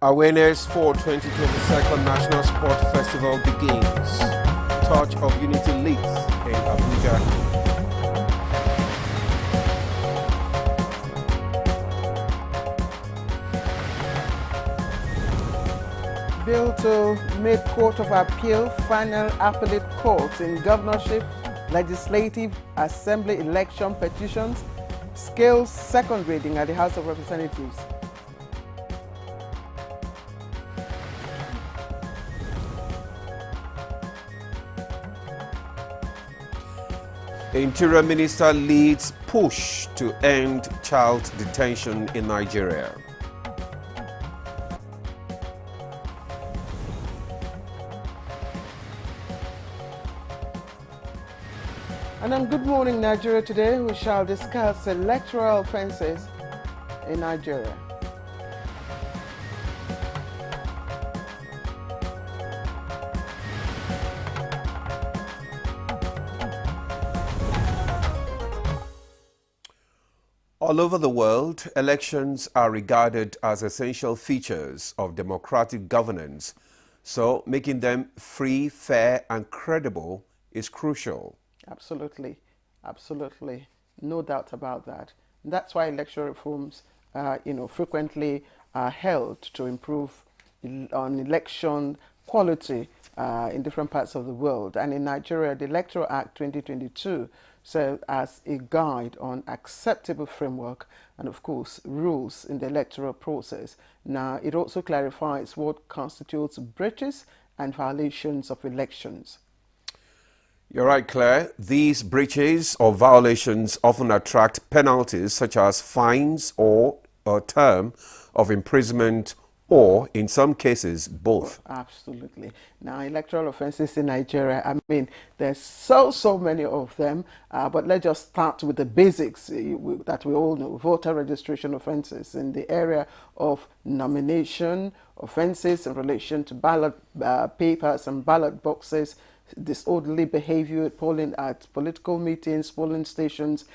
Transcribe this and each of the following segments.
Awareness for 2022 National Sport Festival begins. Touch of Unity leads in Abuja. Bill to make Court of Appeal final appellate court in governorship, legislative, assembly election petitions scales second reading at the House of Representatives. Interior Minister leads push to end child detention in Nigeria. And on Good Morning Nigeria today, we shall discuss electoral offences in Nigeria. All over the world, elections are regarded as essential features of democratic governance, so making them free, fair, and credible is crucial. Absolutely, absolutely, no doubt about that. That's why electoral reforms, frequently are held to improve on election quality in different parts of the world. And in Nigeria, the Electoral Act 2022 serves as a guide on acceptable framework and, of course, rules in the electoral process. Now, it also clarifies what constitutes breaches and violations of elections. You're right, Claire. These breaches or violations often attract penalties such as fines or a term of imprisonment or, in some cases, both. Absolutely. Now, electoral offences in Nigeria, I mean, there's so many of them, but let's just start with the basics that we all know. Voter registration offences in the area of nomination, offences in relation to ballot papers and ballot boxes, disorderly behavior at political meetings, polling stations,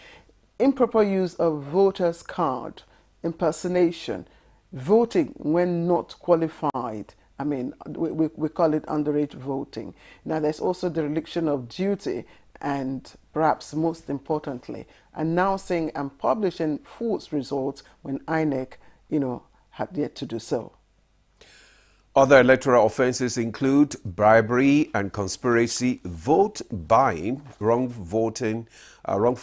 improper use of voters' card, impersonation, voting when not qualified. I mean, we call it underage voting. Now, there's also dereliction of duty and, perhaps most importantly, announcing and publishing false results when INEC, had yet to do so. Other electoral offences include bribery and conspiracy, vote buying, wrongful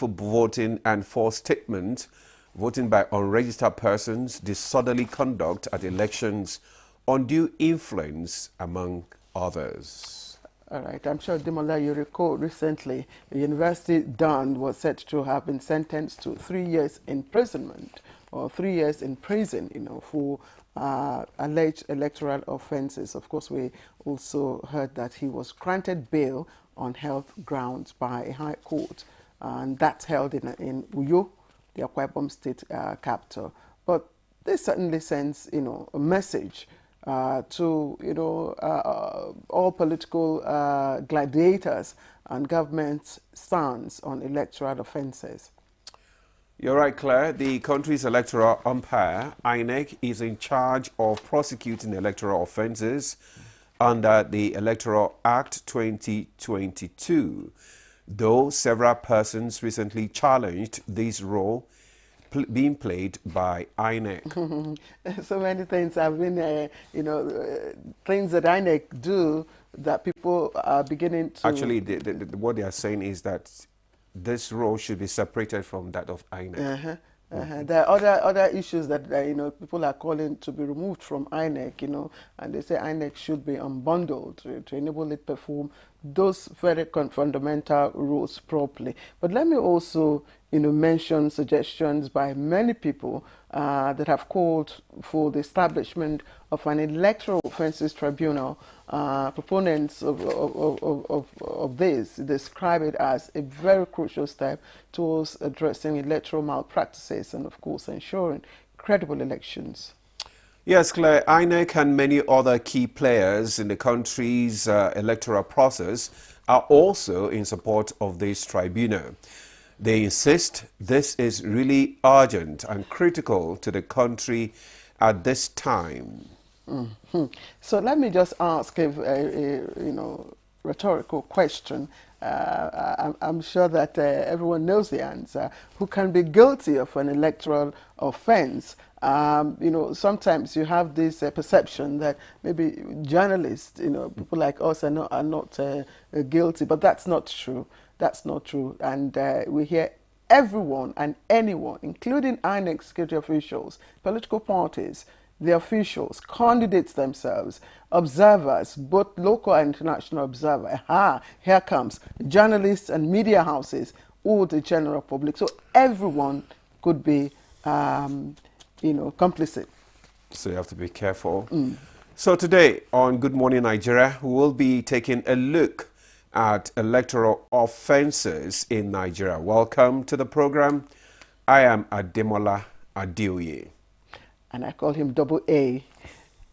voting and false statement, voting by unregistered persons, disorderly conduct at elections, undue influence, among others. All right, I'm sure, Demola, you recall recently the University Don was said to have been sentenced to 3 years imprisonment or 3 years in prison, for alleged electoral offences. Of course, we also heard that he was granted bail on health grounds by a high court, and that's held in Uyo, the Akwa Ibom state capital. But this certainly sends, a message to, all political gladiators and government's stance on electoral offences. You're right, Claire. The country's electoral umpire, INEC, is in charge of prosecuting electoral offences under the Electoral Act 2022, though several persons recently challenged this role being played by INEC. So many things have been, things that INEC do that people are beginning to... Actually, what they are saying is that this role should be separated from that of INEC. There are other issues that people are calling to be removed from INEC, and they say INEC should be unbundled to enable it perform those very fundamental roles properly. But let me also mention suggestions by many people that have called for the establishment of an electoral offences tribunal. Proponents of this describe it as a very crucial step towards addressing electoral malpractices and, of course, ensuring credible elections. Yes, Claire, INEC and many other key players in the country's electoral process are also in support of this tribunal. They insist this is really urgent and critical to the country at this time. So let me just ask a rhetorical question. I'm sure that everyone knows the answer. Who can be guilty of an electoral offense? Sometimes you have this perception that maybe journalists, people like us are not guilty, but that's not true. That's not true. And we hear everyone and anyone, including INEC security officials, political parties, the officials, candidates themselves, observers, both local and international observers. Here comes journalists and media houses, or the general public. So everyone could be, complicit. So you have to be careful. So today on Good Morning Nigeria, we will be taking a look at electoral offenses in Nigeria. Welcome to the program. I am Ademola Adeoye. And I call him Double A.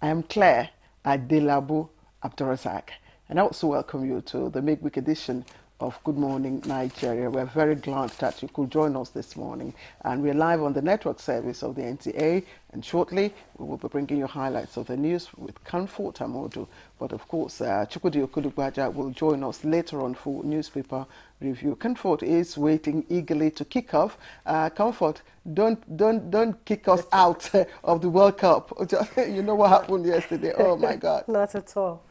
I am Claire Adelabu Abdurazak. And I also welcome you to the midweek edition of Good Morning Nigeria. We're very glad that you could join us this morning. And we're live on the network service of the NTA. And shortly, we will be bringing you highlights of the news with Comfort Amodu. But of course, Chukwudi Okudugbaja will join us later on for newspaper review. Comfort is waiting eagerly to kick off. Comfort, don't kick us out of the World Cup. You know what happened yesterday? Oh my God. Not at all.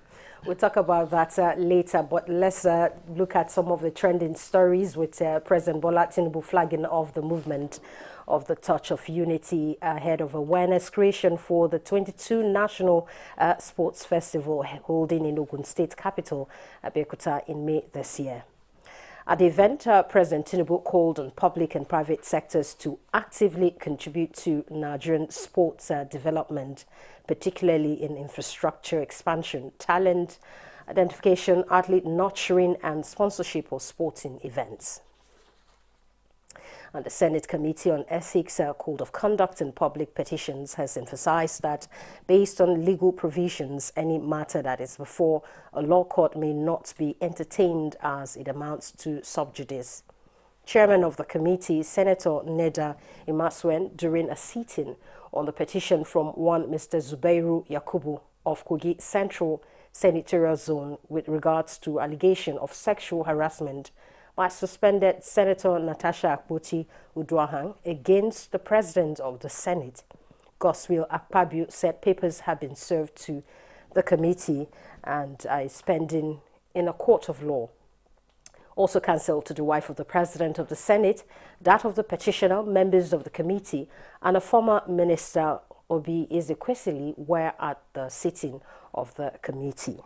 We'll talk about that later, but let's look at some of the trending stories with President Bola Tinubu flagging off the movement of the Touch of Unity ahead of awareness creation for the 22 National Sports Festival holding in Ogun State capital, Abeokuta, in May this year. At the event, President Tinubu called on public and private sectors to actively contribute to Nigerian sports development, particularly in infrastructure expansion, talent identification, athlete nurturing, and sponsorship of sporting events. And the Senate Committee on Ethics, Code of Conduct and Public Petitions has emphasized that based on legal provisions, any matter that is before a law court may not be entertained as it amounts to sub judice. Chairman of the committee, Senator Neda Imasuen, during a sitting on the petition from one Mr. Zubairu Yakubu of Kogi Central Senatorial Zone with regards to allegation of sexual harassment by suspended Senator Natasha Akpoti Uduaghan against the President of the Senate. Godswill Akpabio said papers have been served to the committee and is pending in a court of law. Also cancelled to the wife of the President of the Senate, that of the petitioner, members of the committee, and a former minister, Obi Ezekwesili, were at the sitting of the committee.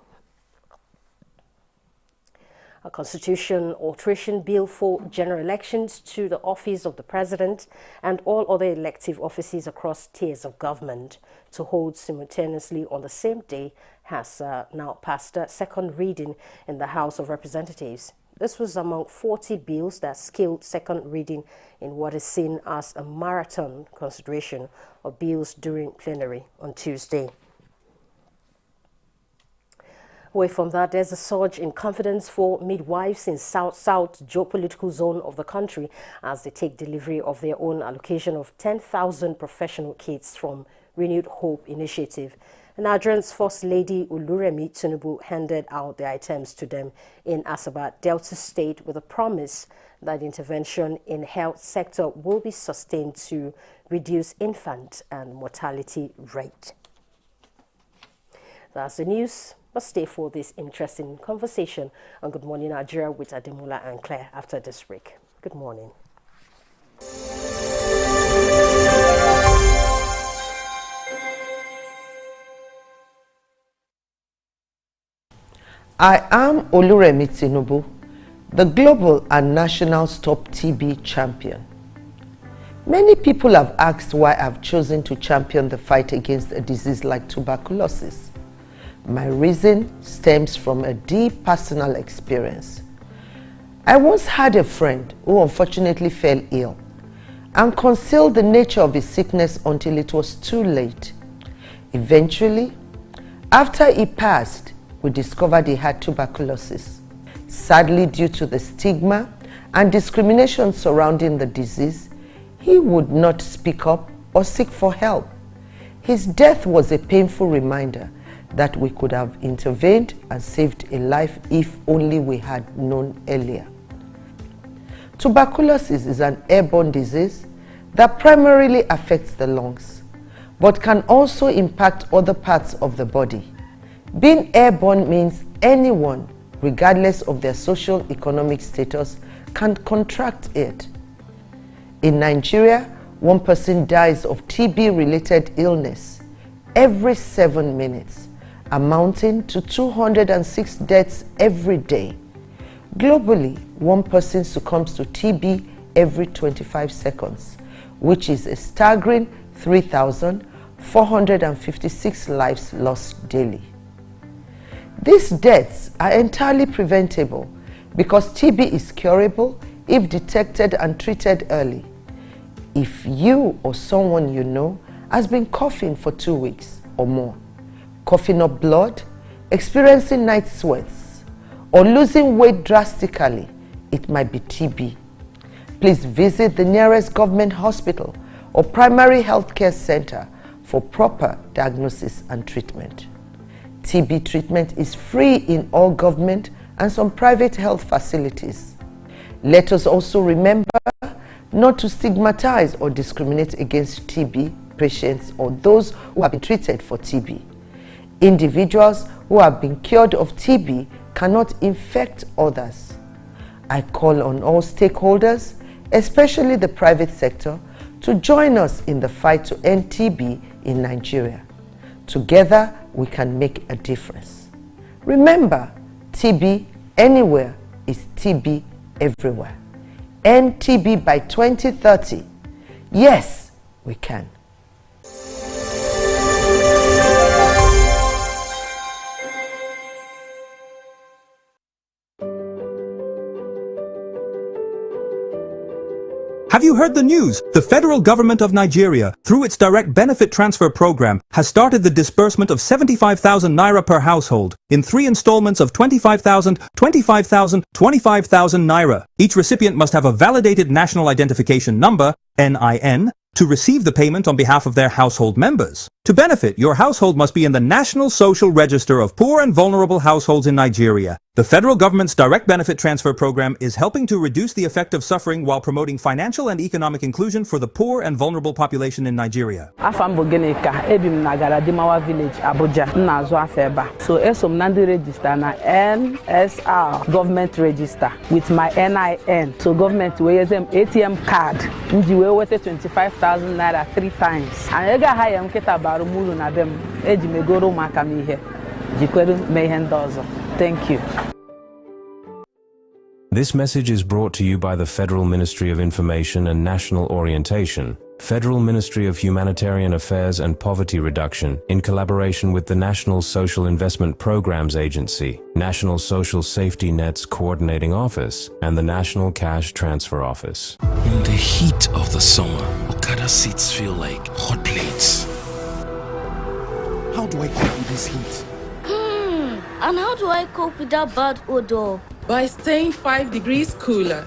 A constitution alteration bill for general elections to the office of the president and all other elective offices across tiers of government to hold simultaneously on the same day has now passed a second reading in the House of Representatives. This was among 40 bills that scaled second reading in what is seen as a marathon consideration of bills during plenary on Tuesday. Away from that, there's a surge in confidence for midwives in South geopolitical zone of the country as they take delivery of their own allocation of 10,000 professional kits from Renewed Hope Initiative. Nigeria's First Lady Oluremi Tinubu handed out the items to them in Asaba, Delta State, with a promise that intervention in health sector will be sustained to reduce infant and mortality rate. That's the news. But stay for this interesting conversation on Good Morning Nigeria with Ademola and Claire after this break. Good morning. I am Oluremi Tinubu, the global and national Stop TB champion. Many people have asked why I've chosen to champion the fight against a disease like tuberculosis. My reason stems from a deep personal experience. I once had a friend who unfortunately fell ill and concealed the nature of his sickness until it was too late. Eventually, after he passed, we discovered he had tuberculosis. Sadly, due to the stigma and discrimination surrounding the disease, he would not speak up or seek for help. His death was a painful reminder that we could have intervened and saved a life if only we had known earlier. Tuberculosis is an airborne disease that primarily affects the lungs, but can also impact other parts of the body. Being airborne means anyone, regardless of their social economic status, can contract it. In Nigeria, 1 person dies of TB-related illness every 7 minutes, amounting to 206 deaths every day. Globally, 1 person succumbs to TB every 25 seconds, which is a staggering 3,456 lives lost daily. These deaths are entirely preventable because TB is curable if detected and treated early. If you or someone you know has been coughing for 2 weeks or more, coughing up blood, experiencing night sweats, or losing weight drastically, it might be TB. Please visit the nearest government hospital or primary healthcare center for proper diagnosis and treatment. TB treatment is free in all government and some private health facilities. Let us also remember not to stigmatize or discriminate against TB patients or those who have been treated for TB. Individuals who have been cured of TB cannot infect others. I call on all stakeholders, especially the private sector, to join us in the fight to end TB in Nigeria. Together, we can make a difference. Remember, TB anywhere is TB everywhere. End TB by 2030. Yes, we can. Have you heard the news? The federal government of Nigeria, through its direct benefit transfer program, has started the disbursement of 75,000 naira per household in 3 installments of 25,000, 25,000, 25,000 naira. Each recipient must have a validated national identification number, NIN, to receive the payment on behalf of their household members. To benefit, your household must be in the National Social Register of Poor and Vulnerable Households in Nigeria. The federal government's direct benefit transfer program is helping to reduce the effect of suffering while promoting financial and economic inclusion for the poor and vulnerable population in Nigeria. Afam Bogenika, Ebim Nagara Dimawa Village, Abuja, Nazo Afeba. So Esom Nandi register na NSR government register with my NIN. So government we use ATM card. Nji we wete 25,000 naira 3 times. And ega haya mketa barumulu na dem eji megoro makamihe. Jikweru mehendozo. Thank you. This message is brought to you by the Federal Ministry of Information and National Orientation, Federal Ministry of Humanitarian Affairs and Poverty Reduction, in collaboration with the National Social Investment Programs Agency, National Social Safety Net's Coordinating Office, and the National Cash Transfer Office. In the heat of the summer, Okada seats feel like hot plates. How do I cope with this heat? And how do I cope with that bad odor? By staying 5 degrees cooler.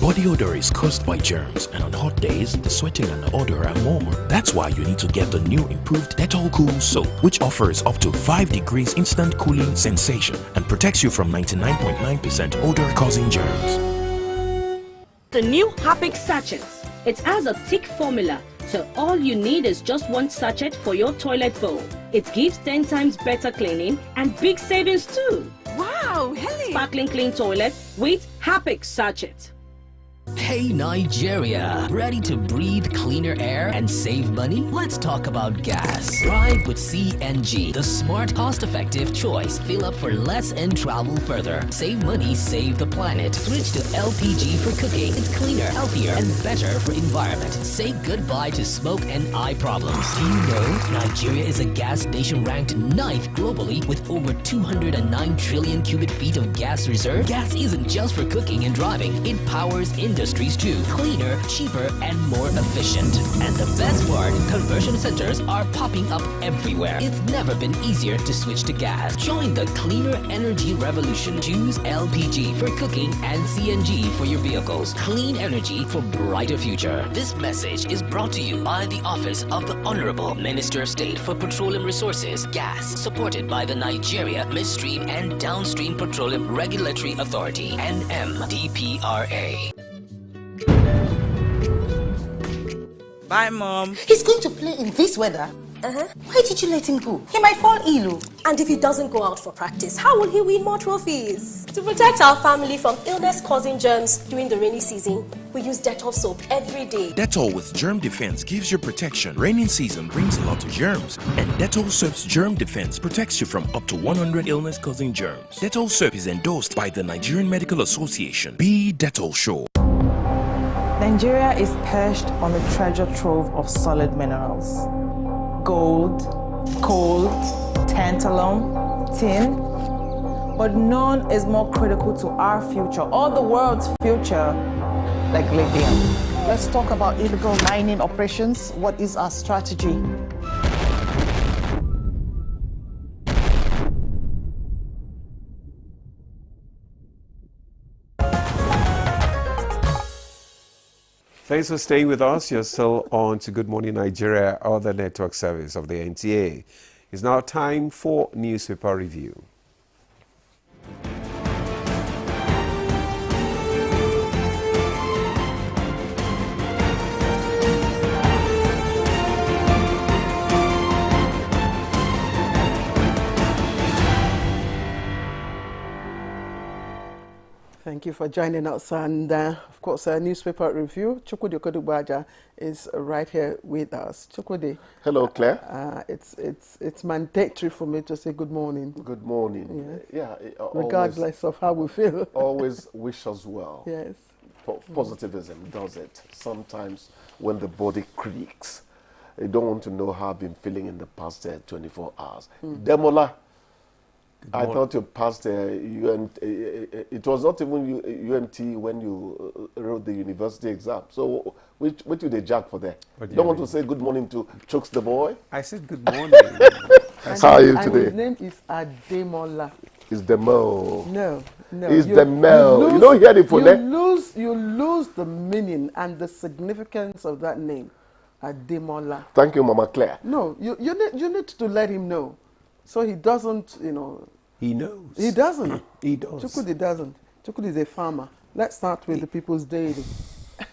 Body odor is caused by germs, and on hot days, the sweating and the odor are more. That's why you need to get the new improved Dettol Cool Soap, which offers up to 5 degrees instant cooling sensation and protects you from 99.9% odor-causing germs. The new Happic sachets. It has a thick formula, so all you need is just 1 sachet for your toilet bowl. It gives 10 times better cleaning and big savings too. Wow, Helen! Sparkling clean toilet with Happic sachet. Hey Nigeria, ready to breathe cleaner air and save money? Let's talk about gas. Drive with CNG, the smart, cost-effective choice. Fill up for less and travel further. Save money, save the planet. Switch to LPG for cooking. It's cleaner, healthier, and better for environment. Say goodbye to smoke and eye problems. Do you know Nigeria is a gas nation ranked 9th globally with over 209 trillion cubic feet of gas reserve? Gas isn't just for cooking and driving. It powers industry, industries too. Cleaner, cheaper, and more efficient. And the best part, conversion centers are popping up everywhere. It's never been easier to switch to gas. Join the cleaner energy revolution. Choose LPG for cooking and CNG for your vehicles. Clean energy for brighter future. This message is brought to you by the Office of the Honorable Minister of State for Petroleum Resources, Gas, supported by the Nigeria Midstream and Downstream Petroleum Regulatory Authority, NMDPRA. Bye, Mom. He's going to play in this weather? Why did you let him go? He might fall ill. And if he doesn't go out for practice, how will he win more trophies? To protect our family from illness-causing germs during the rainy season, we use Dettol soap every day. Dettol with Germ Defense gives you protection. Rainy season brings a lot of germs, and Dettol soap's Germ Defense protects you from up to 100 illness-causing germs. Dettol soap is endorsed by the Nigerian Medical Association. Be Dettol sure. Nigeria is perched on a treasure trove of solid minerals. Gold, coal, tantalum, tin, but none is more critical to our future or the world's future like lithium. Let's talk about illegal mining operations. What is our strategy? Thanks for staying with us. You're still on to Good Morning Nigeria, other network service of the NTA. It's now time for newspaper review. Thank you for joining us, and of course, a newspaper review. Chukwudi Okodugbaja is right here with us. Chukwudi. Hello, Claire. It's mandatory for me to say good morning. Good morning. Yes. Yeah. Regardless of how we feel. Always wish us well. Yes. Positivism does it. Sometimes when the body creaks, you don't want to know how I've been feeling in the past 24 hours. Demola. I thought you passed it was not even UMT when you wrote the university exam. So which did they jack for there? Don't want to say good morning to Chooks the boy? I said good morning. How are you today? His name is Ademola. It's Demo. No. It's Demo. You don't hear the phoneme? You lose the meaning and the significance of that name, Ademola. Thank you, Mama Claire. No, you need to let him know. So he doesn't, He knows. He doesn't. He does. Chukwudi doesn't. Chukwudi is a farmer. Let's start with the People's Daily.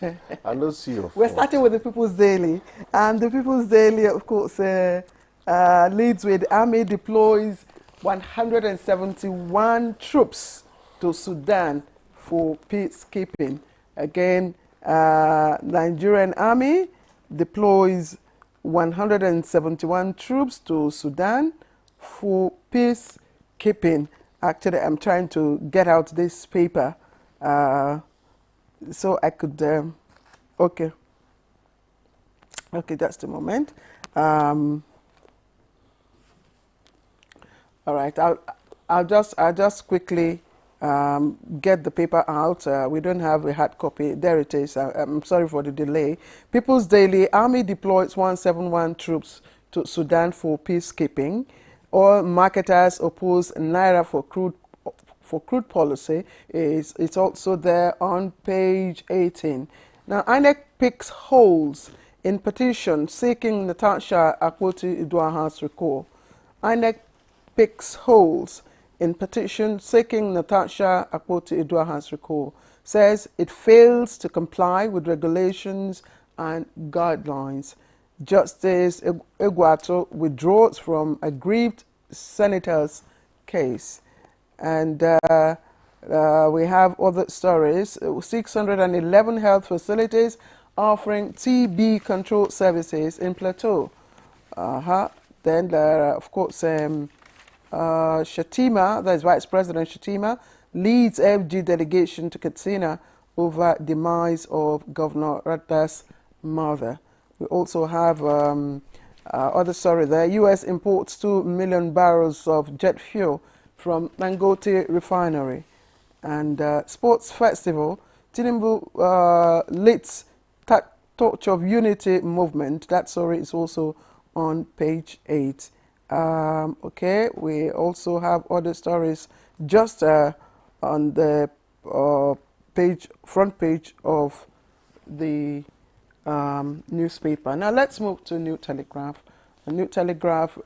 I don't see your We're starting with the People's Daily. And the People's Daily, of course, leads with Army deploys 171 troops to Sudan for peacekeeping. Again, Nigerian Army deploys 171 troops to Sudan for peacekeeping. Actually, I'm trying to get out this paper so I could. Okay, just a moment. All right, I'll just quickly get the paper out. We don't have a hard copy. There it is. I'm sorry for the delay. People's Daily: Army deploys 171 troops to Sudan for peacekeeping. Oil marketers oppose Naira for crude policy. It's also there on page 18. Now, INEC picks holes in petition seeking Natasha Akpoti-Uduaghan's recall. INEC picks holes in petition seeking Natasha Akpoti-Uduaghan's recall. Says it fails to comply with regulations and guidelines. Justice Egwato withdraws from aggrieved senator's case. And we have other stories. 611 health facilities offering TB control services in Plateau. Then there are, of course, Shatima, that is Vice President Shatima, leads FG delegation to Katsina over demise of Governor Radda's mother. We also have other story there. U.S. imports 2 million barrels of jet fuel from Dangote refinery. And sports festival, Tinubu leads Torch of Unity movement. That story is also on page 8. Okay, we also have other stories just on the front page of the newspaper. Now let's move to New Telegraph. The New Telegraph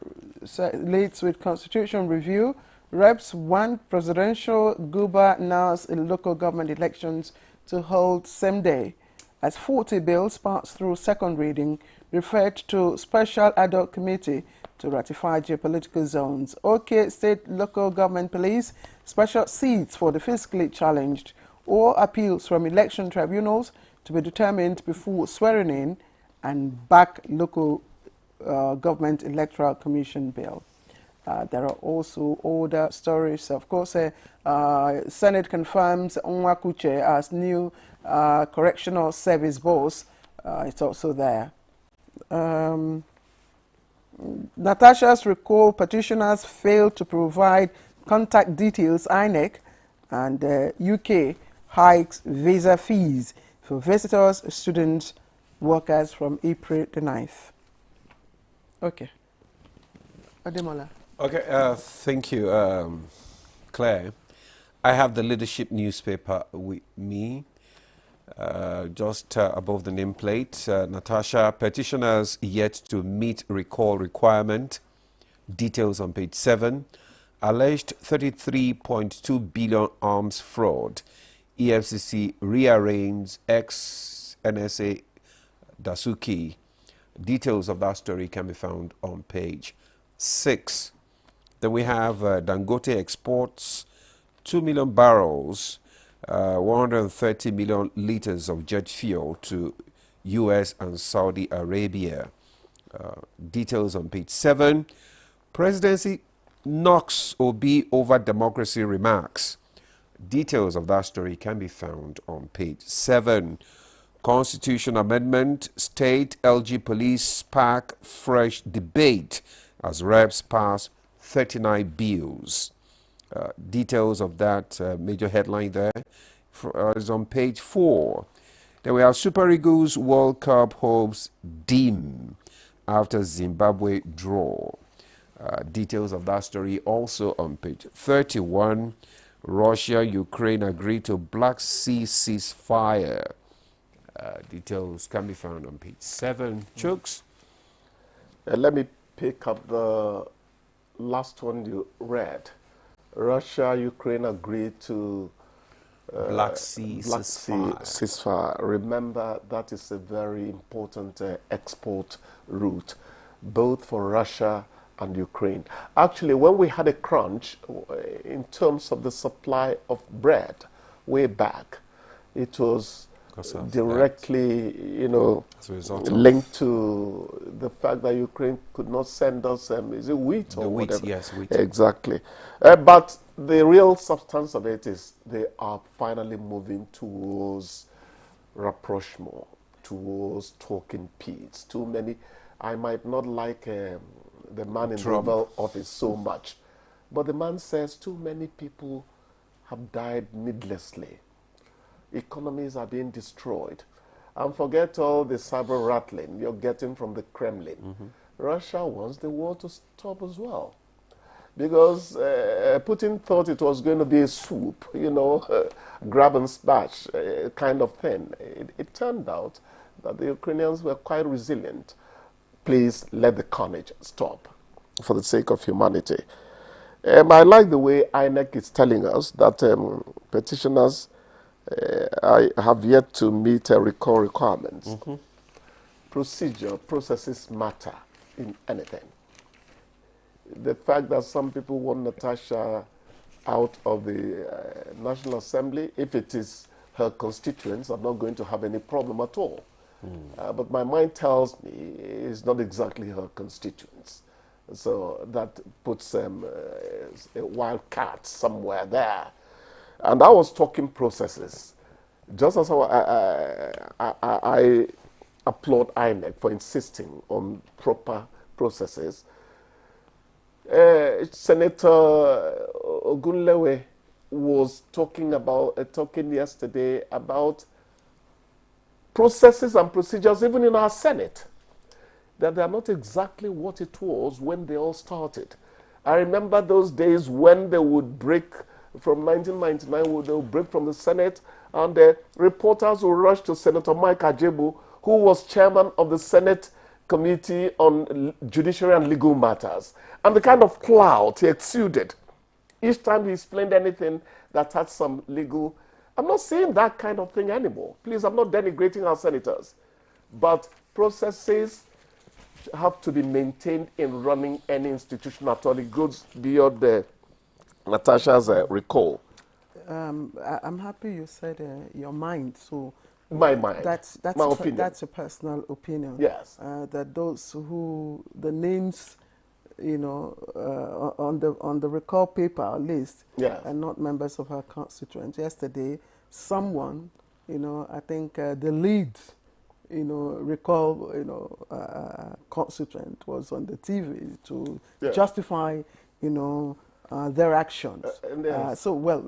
leads with Constitution Review. Reps want presidential governors in local government elections to hold same day, as 40 bills passed through second reading referred to special ad hoc committee to ratify geopolitical zones. OK, state local government police, special seats for the fiscally challenged, or appeals from election tribunals to be determined before swearing in, and back local government electoral commission bill. There are also other stories. Of course, Senate confirms Onwakuche as new correctional service boss. It's also there. Natasha's recall petitioners failed to provide contact details, INEC, and UK hikes visa fees for visitors, students, workers from April the 9th. Okay. Ademola. Okay, thank you, Claire. I have the leadership newspaper with me, just above the nameplate. Natasha, petitioners yet to meet recall requirement. Details on page 7. Alleged 33.2 billion arms fraud. EFCC rearraigns ex-NSA Dasuki. Details of that story can be found on page 6. Then we have Dangote exports 2 million barrels, 130 million liters of jet fuel to US and Saudi Arabia. Details on page 7. Presidency knocks Obi over democracy remarks. Details of that story can be found on page 7. Constitution amendment, state LG police spark fresh debate as reps pass 39 bills. Details of that major headline there is on page 4. Then we have Super Eagles World Cup hopes dim after Zimbabwe draw. Details of that story also on page 31. Russia, Ukraine agree to Black Sea ceasefire. Details can be found on page 7. Chooks? Let me pick up the last one you read. Russia, Ukraine agreed to Black Sea ceasefire. Remember, that is a very important export route, both for Russia and Ukraine. Actually, when we had a crunch in terms of the supply of bread way back, it was directly, linked to the fact that Ukraine could not send us, is it wheat or whatever? Yes, wheat. Exactly. But the real substance of it is they are finally moving towards rapprochement, towards talking peace. Too many, I might not like the man in the Oval Office so much, but the man says too many people have died needlessly. Economies are being destroyed. And forget all the cyber rattling you're getting from the Kremlin. Mm-hmm. Russia wants the war to stop as well. Because Putin thought it was going to be a swoop, grab and smash kind of thing. It turned out that the Ukrainians were quite resilient. Please let the carnage stop for the sake of humanity. I like the way INEC is telling us that petitioners I have yet to meet recall requirements. Mm-hmm. Processes matter in anything. The fact that some people want Natasha out of the National Assembly, if it is her constituents, I'm not going to have any problem at all. But my mind tells me it's not exactly her constituents. So that puts a wild cat somewhere there. And I was talking processes. Just as I applaud INEC for insisting on proper processes, Senator Ogunlewe was talking yesterday about processes and procedures, even in our Senate, that they are not exactly what it was when they all started. I remember those days when they would break from 1999, they would break from the Senate, and the reporters would rush to Senator Mike Ajebu, who was chairman of the Senate Committee on Judiciary and Legal Matters, and the kind of clout he exuded each time he explained anything that had some legal. I'm not saying that kind of thing anymore. Please, I'm not denigrating our senators. But processes have to be maintained in running any institution at all. It goes beyond Natasha's recall. I'm happy you said your mind. So my mind. That's my opinion. That's a personal opinion. Yes. That those who the names, you know, on the recall paper list, yes, are not members of our constituent. Yesterday, someone, you know, I think the lead, you know, recall, you know, constituent was on the TV to justify, you know, their actions. So, well,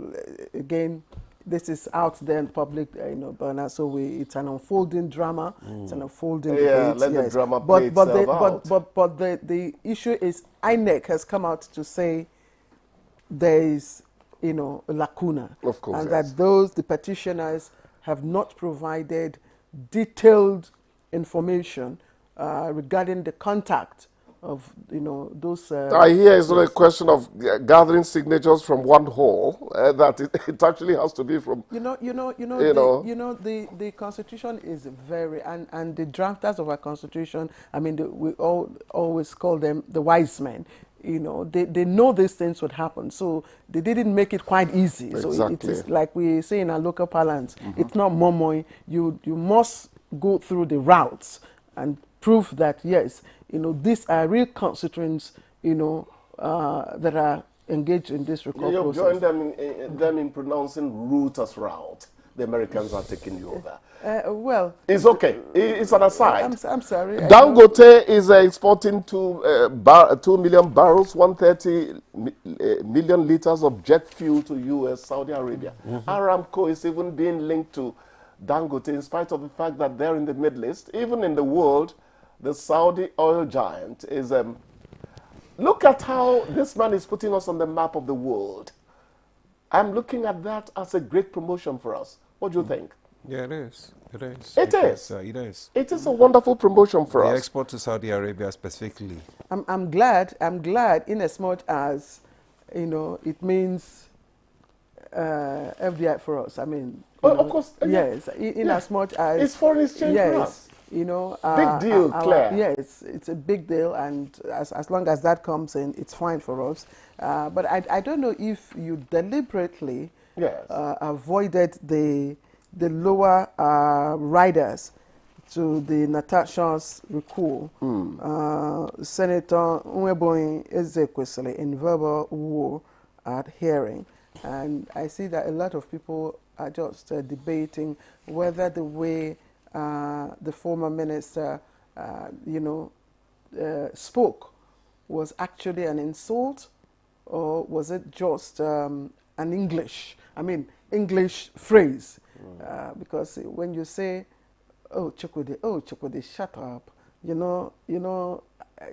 again, this is out there in public, you know, Bernard, so it's an unfolding drama, it's an unfolding debate. Let the drama play itself out. But the issue is INEC has come out to say there is, you know, a lacuna. Of course, and yes. that the petitioners have not provided detailed information regarding the contact of, you know, those... I hear it's not a question of gathering signatures from one hall, that it actually has to be from... The Constitution is very... And the drafters of our Constitution, I mean, we always call them the wise men. You know, they know these things would happen, so they didn't make it quite easy. Exactly. So it is like we say in our local parlance, it's not momoy. You must go through the routes and prove that, yes, you know, these are real constituents, you know, that are engaged in this recall process. You join them in pronouncing route as route. The Americans are taking you over. Well, it's okay. It's an aside. I'm sorry. Dangote is exporting 2 million barrels, 130 million liters of jet fuel to U.S., Saudi Arabia. Aramco is even being linked to Dangote, in spite of the fact that they're in the Middle East. Even in the world, the Saudi oil giant is... look at how this man is putting us on the map of the world. I'm looking at that as a great promotion for us. What do you think? Yeah, it is. It is. It is. It is. It is a wonderful promotion for us. The export to Saudi Arabia specifically. I'm glad in as much as, you know, it means FDI for us. I mean, of course. Yes, in as much as... It's foreign exchange for us. You know, big deal, Claire. Yes, it's a big deal, and as long as that comes in, it's fine for us. But I don't know if you deliberately avoided the lower riders to the Natasha's recall. Senator Nweboin Ezekwesili in verbal war at hearing, and I see that a lot of people are just debating whether the way the former minister, spoke was actually an insult, or was it just an English phrase? Because when you say, "Oh, Chukwudi, shut up,"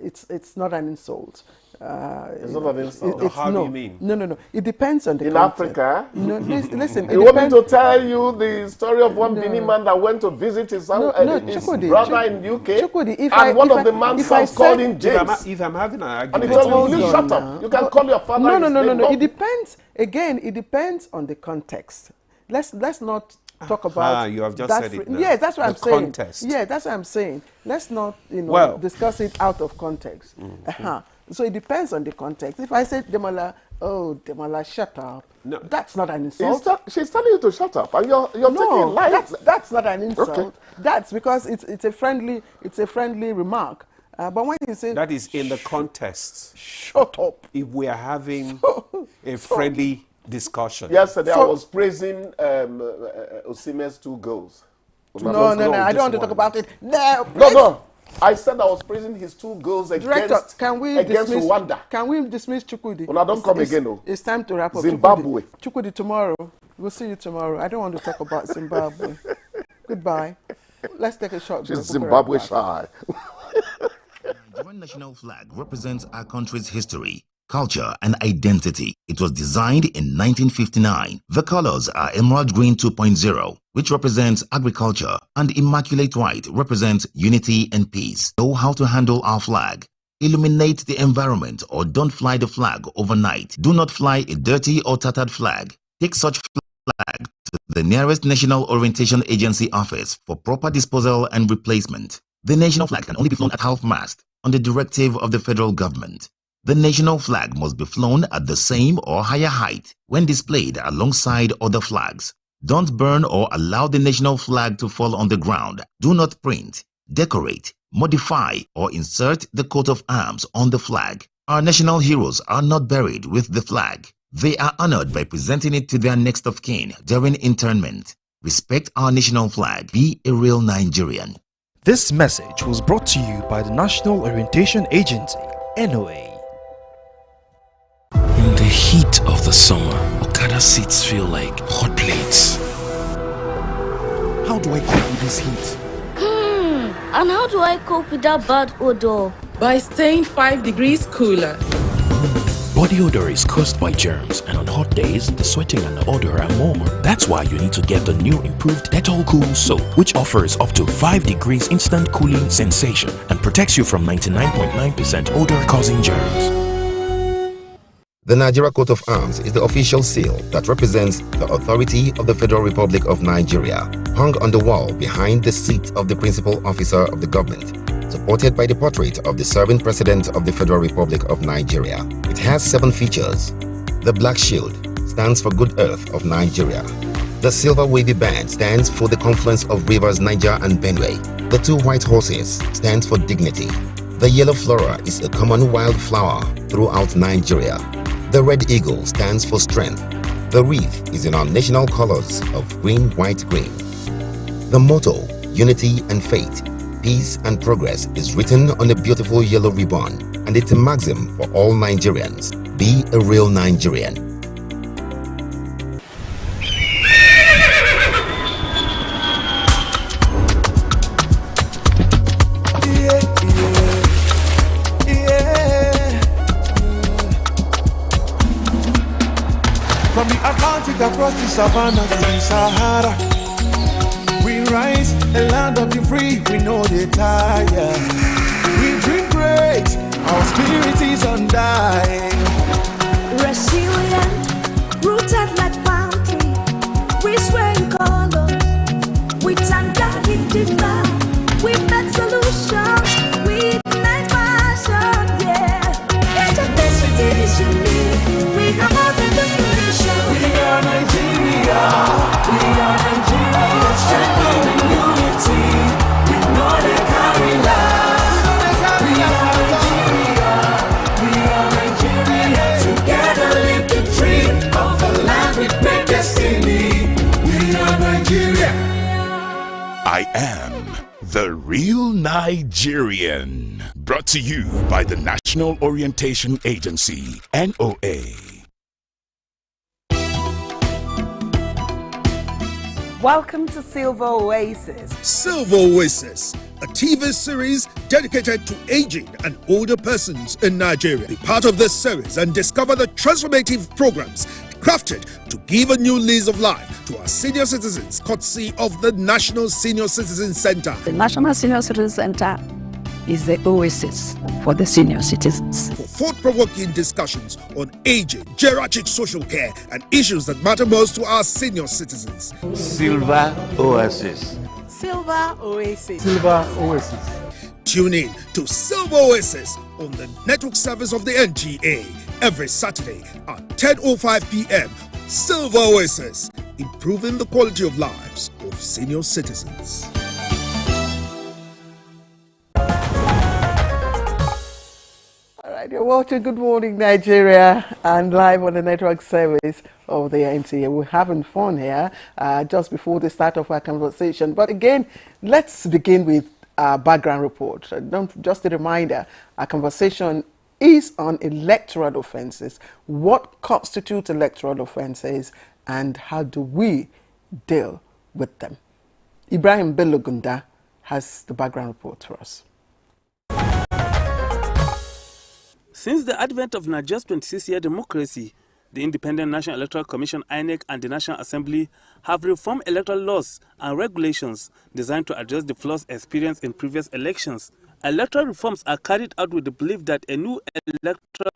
it's not an insult. It's not an insult. How do you mean? No. It depends on the in context. Africa. No, listen. You want me to tell you the story of one Benin man that went to visit his brother in UK, and one of the man's sons called him James. If I'm having an argument, and he told me, "You shut up. You can call your father." No. It depends. Again, it depends on the context. Let's not talk about. You have just said it now. Yes, that's what I'm saying. Context. Yeah, that's what I'm saying. Let's not, discuss it out of context. So it depends on the context. If I say Demola, shut up. No, that's not an insult. She's telling you to shut up, and you're taking light. That's not an insult. Okay. That's because it's a friendly remark. But when you say that is in the context. Shut up. If we are having a friendly discussion. Yesterday I was praising Osimhen's 2 goals. No, I don't want to talk about it. No. I said I was praising his 2 goals Director, against Rwanda. Can we dismiss Chukwudi? Well, I don't come again, though. It's time to wrap up. Zimbabwe. Chukwudi tomorrow. We'll see you tomorrow. I don't want to talk about Zimbabwe. Goodbye. Let's take a short break. She's Zimbabwe shy. The Nigerian national flag represents our country's history, culture, and identity. It was designed in 1959. The colors are Emerald Green 2.0, which represents agriculture, and Immaculate White represents unity and peace. Know how to handle our flag. Illuminate the environment or don't fly the flag overnight. Do not fly a dirty or tattered flag. Take such flag to the nearest National Orientation Agency office for proper disposal and replacement. The national flag can only be flown at half-mast on the directive of the federal government. The national flag must be flown at the same or higher height when displayed alongside other flags. Don't burn or allow the national flag to fall on the ground. Do not print, decorate, modify, or insert the coat of arms on the flag. Our national heroes are not buried with the flag. They are honored by presenting it to their next of kin during interment. Respect our national flag. Be a real Nigerian. This message was brought to you by the National Orientation Agency, NOA. In the heat of the summer, Okada seats feel like hot plates. How do I cope with this heat? And how do I cope with that bad odor? By staying 5 degrees cooler. Body odor is caused by germs, and on hot days, the sweating and the odor are more. That's why you need to get the new improved Dettol Cool Soap, which offers up to 5 degrees instant cooling sensation and protects you from 99.9% odor-causing germs. The Nigeria Coat of Arms is the official seal that represents the authority of the Federal Republic of Nigeria, hung on the wall behind the seat of the principal officer of the government, supported by the portrait of the serving president of the Federal Republic of Nigeria. It has 7 features. The black shield stands for Good Earth of Nigeria. The silver wavy band stands for the confluence of rivers Niger and Benue. The 2 white horses stands for dignity. The yellow flora is a common wildflower throughout Nigeria. The red eagle stands for strength. The wreath is in our national colors of green, white, green. The motto, unity and faith, peace and progress, is written on a beautiful yellow ribbon, and it's a maxim for all Nigerians. Be a real Nigerian. From the Atlantic across the savannah to the Sahara, we rise, a land of the free, we know they tire. We dream great, our spirit is undying. Resilient, rooted like palm tree, we sway in color, we stand down in demand, we make solutions, we ignite passion, yeah. Each ethnicity is unique, we have all the solutions. We are Nigeria, strength in unity, we know they carry love. We are Nigeria, together live the dream of a land with great destiny. We are Nigeria. I am the real Nigerian. Brought to you by the National Orientation Agency, NOA. Welcome to Silver Oasis. Silver Oasis, a TV series dedicated to aging and older persons in Nigeria. Be part of this series and discover the transformative programs crafted to give a new lease of life to our senior citizens, courtesy of the National Senior Citizen Center. The National Senior Citizen Center is the oasis for the senior citizens. For thought-provoking discussions on aging, geriatric social care, and issues that matter most to our senior citizens. Silver Oasis. Silver Oasis. Silver Oasis. Tune in to Silver Oasis on the network service of the NTA every Saturday at 10:05 p.m. Silver Oasis, improving the quality of lives of senior citizens. You're watching Good Morning Nigeria and live on the network service of the NTA. We're having fun here just before the start of our conversation. But again, let's begin with background report. Just a reminder, our conversation is on electoral offences. What constitutes electoral offences and how do we deal with them? Ibrahim Bello Gunda has the background report for us. Since the advent of Nigeria's 26-year democracy, the Independent National Electoral Commission (INEC) and the National Assembly have reformed electoral laws and regulations designed to address the flaws experienced in previous elections. Electoral reforms are carried out with the belief that a new electoral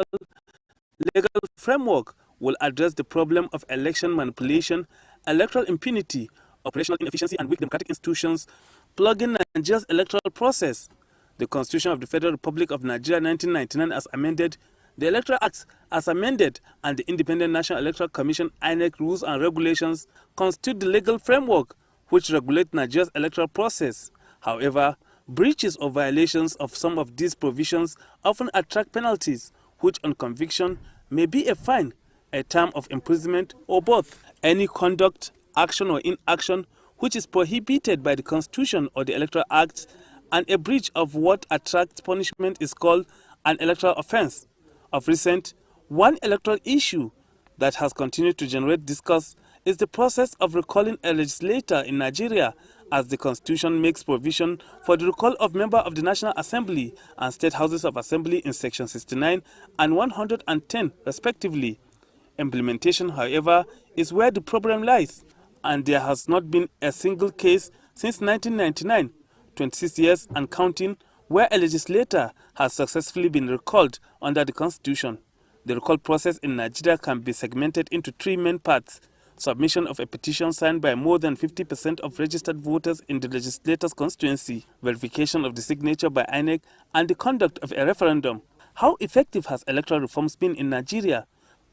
legal framework will address the problem of election manipulation, electoral impunity, operational inefficiency, and weak democratic institutions, plugging Nigeria's electoral process. The Constitution of the Federal Republic of Nigeria 1999 as amended, the Electoral Acts as amended, and the Independent National Electoral Commission (INEC) rules and regulations constitute the legal framework which regulates Nigeria's electoral process. However, breaches or violations of some of these provisions often attract penalties, which on conviction may be a fine, a term of imprisonment, or both. Any conduct, action or inaction which is prohibited by the Constitution or the Electoral Act and a breach of what attracts punishment is called an electoral offence. Of recent, one electoral issue that has continued to generate discourse is the process of recalling a legislator in Nigeria, as the Constitution makes provision for the recall of members of the National Assembly and State Houses of Assembly in Section 69 and 110 respectively. Implementation, however, is where the problem lies, and there has not been a single case since 1999, 26 years and counting, where a legislator has successfully been recalled under the Constitution. The recall process in Nigeria can be segmented into three main parts: submission of a petition signed by more than 50% of registered voters in the legislator's constituency, verification of the signature by INEC, and the conduct of a referendum. How effective has electoral reforms been in Nigeria?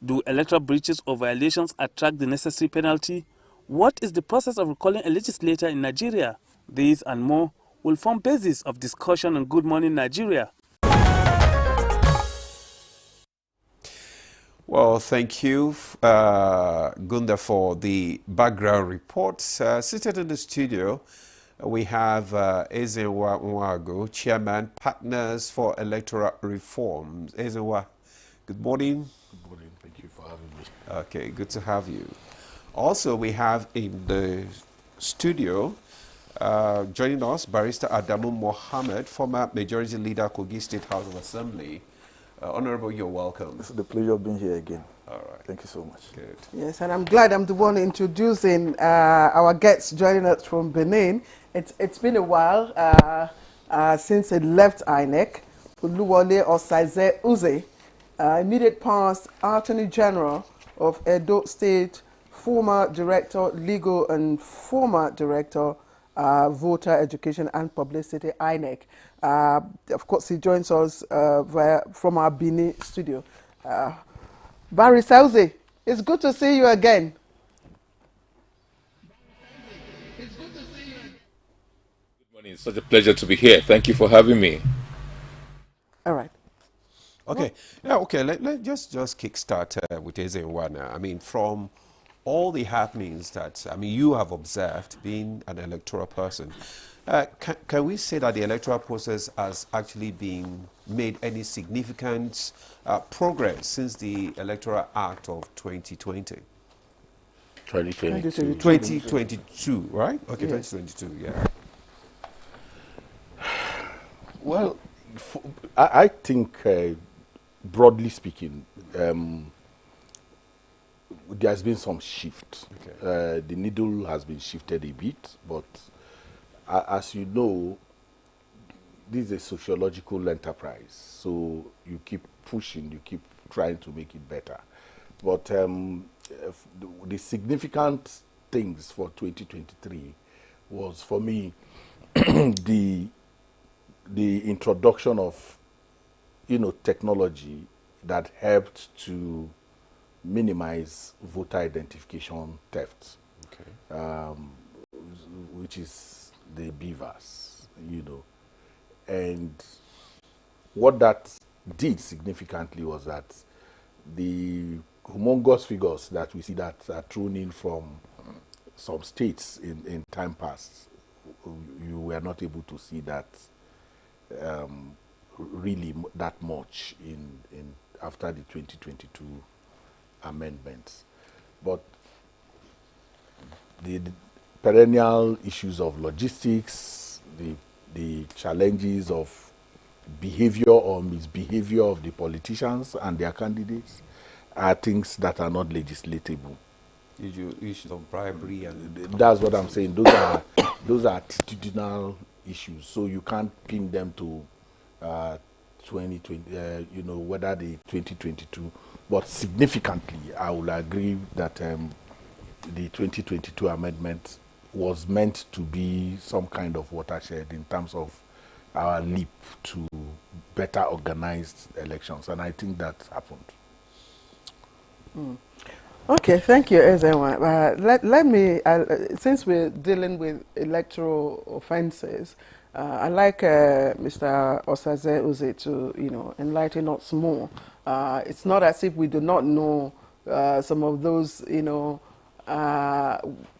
Do electoral breaches or violations attract the necessary penalty? What is the process of recalling a legislator in Nigeria? These and more will form basis of discussion on Good Morning Nigeria. Well, thank you, Gunda, for the background report. Seated in the studio, we have Ezenwa Nwago, Chairman, Partners for Electoral Reforms. Ezenwa, good morning. Good morning. Thank you for having me. Okay, good to have you. Also, we have in the studio, joining us, Barrister Adamu Mohammed, former Majority Leader, Kogi State House of Assembly. Honorable, you're welcome. It's the pleasure of being here again. All right. Thank you so much. Good. Yes, and I'm glad I'm the one introducing our guests joining us from Benin. It's been a while since he left INEC. Uluwole Osaize Uze, immediate past Attorney General of Edo State, former Director Legal and former Director Voter Education and Publicity, INEC. Of course, he joins us from our Benin studio. Barry Sauze, it's good to see you again. Good morning. It's such a pleasure to be here. Thank you for having me. All right. Okay. Yeah, okay. Let's just kickstart with Ezenwa. I mean, from all the happenings that, you have observed being an electoral person, can we say that the electoral process has actually been made any significant progress since the Electoral Act of 2020? 2022, right? Okay, yes. 2022, yeah. Well, I think, broadly speaking, there has been some shift. Okay. The needle has been shifted a bit, but as you know, this is a sociological enterprise, so you keep pushing, you keep trying to make it better. But the significant things for 2023 was, for me, the introduction of, technology that helped to minimize voter identification theft, okay. Which is the BVAS, and what that did significantly was that the humongous figures that we see that are thrown in from some states in time past you were not able to see that really that much in after the 2022 amendments. But the perennial issues of logistics, the challenges of behavior or misbehavior of the politicians and their candidates are things that are not legislatable. Issues of bribery and that's what I'm saying. Those are attitudinal issues. So you can't pin them to 2020. You know, whether the 2022. But significantly, I will agree that the 2022 amendment was meant to be some kind of watershed in terms of our leap to better organized elections, and I think that happened. Okay, thank you, Ezenwa. Let me, since we're dealing with electoral offences, I'd like Mr. Osaze Uze to, enlighten us more. It's not as if we do not know some of those,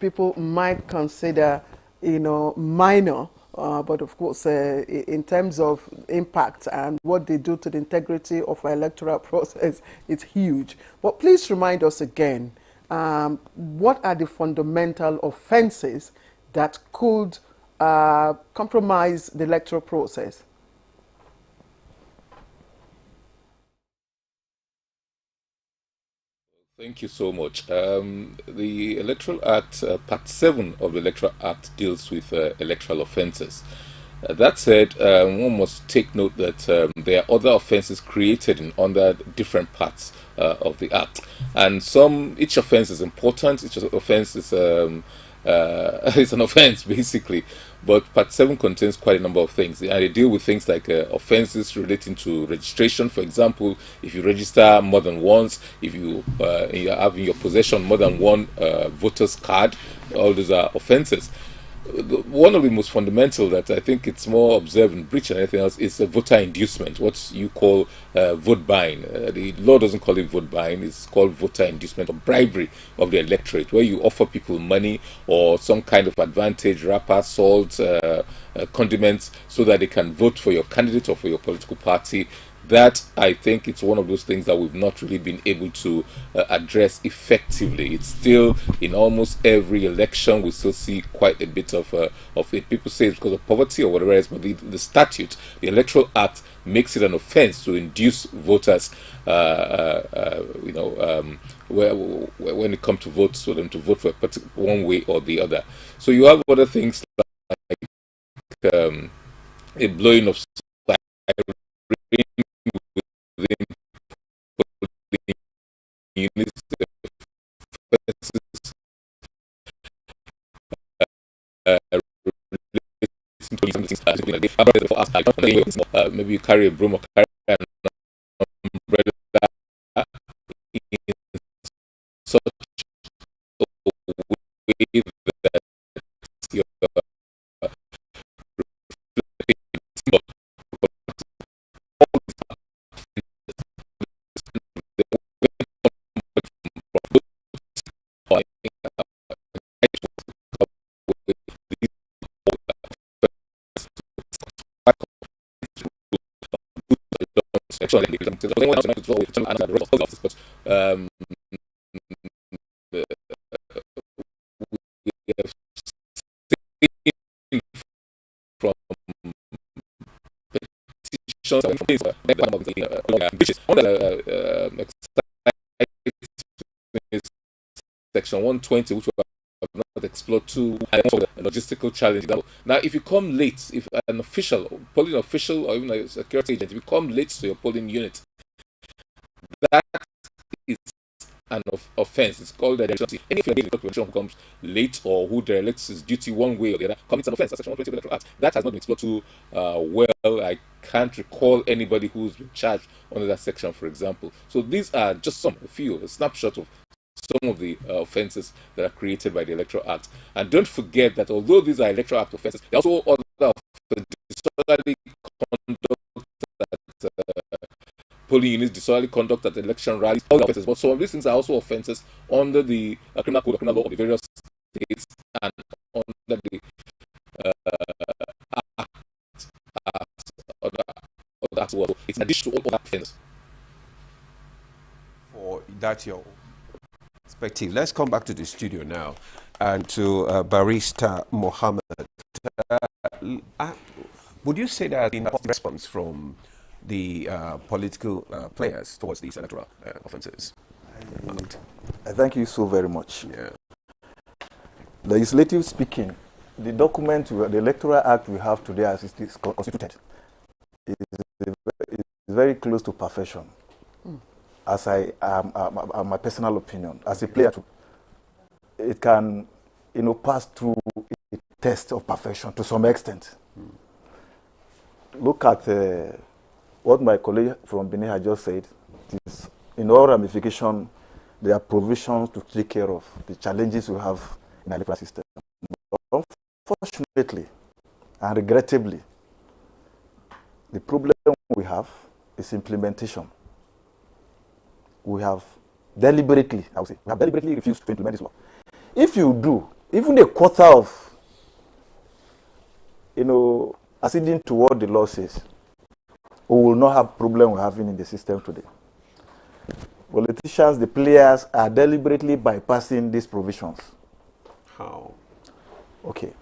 people might consider, minor, but of course, in terms of impact and what they do to the integrity of our electoral process, it's huge. But please remind us again, what are the fundamental offenses that could compromise the electoral process? Thank you so much. The Electoral Act, Part 7 of the Electoral Act deals with electoral offences. That said, one must take note that there are other offences created under different parts of the Act. And each offence is important, each offence is it's an offence basically, but Part 7 contains quite a number of things, and they deal with things like offences relating to registration. For example, if you register more than once, if you have in your possession more than one voter's card, all those are offences. One of the most fundamental that I think it's more observed in breach than anything else is voter inducement, what you call vote buying. The law doesn't call it vote buying, it's called voter inducement or bribery of the electorate, where you offer people money or some kind of advantage, wrapper, salt, condiments, so that they can vote for your candidate or for your political party. That, I think, it's one of those things that we've not really been able to address effectively. It's still, in almost every election, we still see quite a bit of it. People say it's because of poverty or whatever else, but the statute, the Electoral Act, makes it an offense to induce voters, when it comes to votes, for them to vote for one way or the other. So you have other things like a blowing of maybe you carry a broom or carry an umbrella in such a way that you're Section 120, which we have not explored too, and also the logistical challenge. Now, if you come late, if an official, polling official, or even a security agent, if you come late to your polling unit, that is an offense. It's called a delinquency. Any official who comes late or who derelicts his duty one way or the other commits an offense. That's Section 120 of the Electoral Act. That has not been explored too well. I can't recall anybody who's been charged under that section, for example. So these are just a snapshot of some of the offences that are created by the Electoral Act. And don't forget that although these are Electoral Act offences, there are also other disorderly conduct that polling units, disorderly conduct at election rallies, all the offences. But some of these things are also offences under the criminal code or criminal law of the various states and under the It's in addition to all other offences. For that, your perspective. Let's come back to the studio now and to Barrister Mohammed. Would you say that in response from the political players towards these electoral offences? I thank you so very much. Yeah. Legislative speaking, the document, the Electoral Act we have today as it is constituted, is very close to perfection. As my personal opinion, as a player, it can, pass through a test of perfection to some extent. Look at what my colleague from Benin had just said. It is, in all ramification, there are provisions to take care of the challenges we have in the electoral system. But unfortunately and regrettably, the problem we have is implementation. We have deliberately, refused to implement this law. If you do, even a quarter of, acceding to what the law says, we will not have problem we're having in the system today. Politicians, the players, are deliberately bypassing these provisions. How? Okay.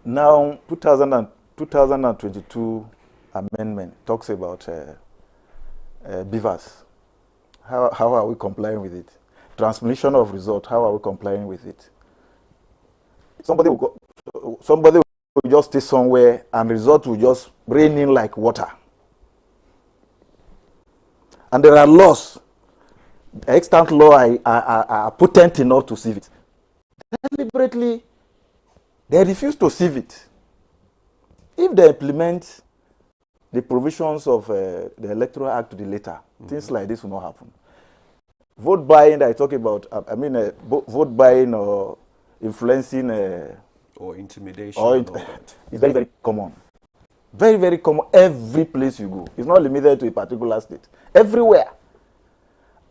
Now, 2022 amendment talks about beavers. How are we complying with it? Transmission of result, how are we complying with it? Somebody will just stay somewhere and result will just rain in like water. And there are laws, extant law are potent enough to sieve it. Deliberately, they refuse to sieve it. If they implement the provisions of the Electoral Act to the letter, things like this will not happen. Vote buying that I talk about, vote buying or influencing or intimidation is very, very common. Very, very common every place you go. It's not limited to a particular state. Everywhere.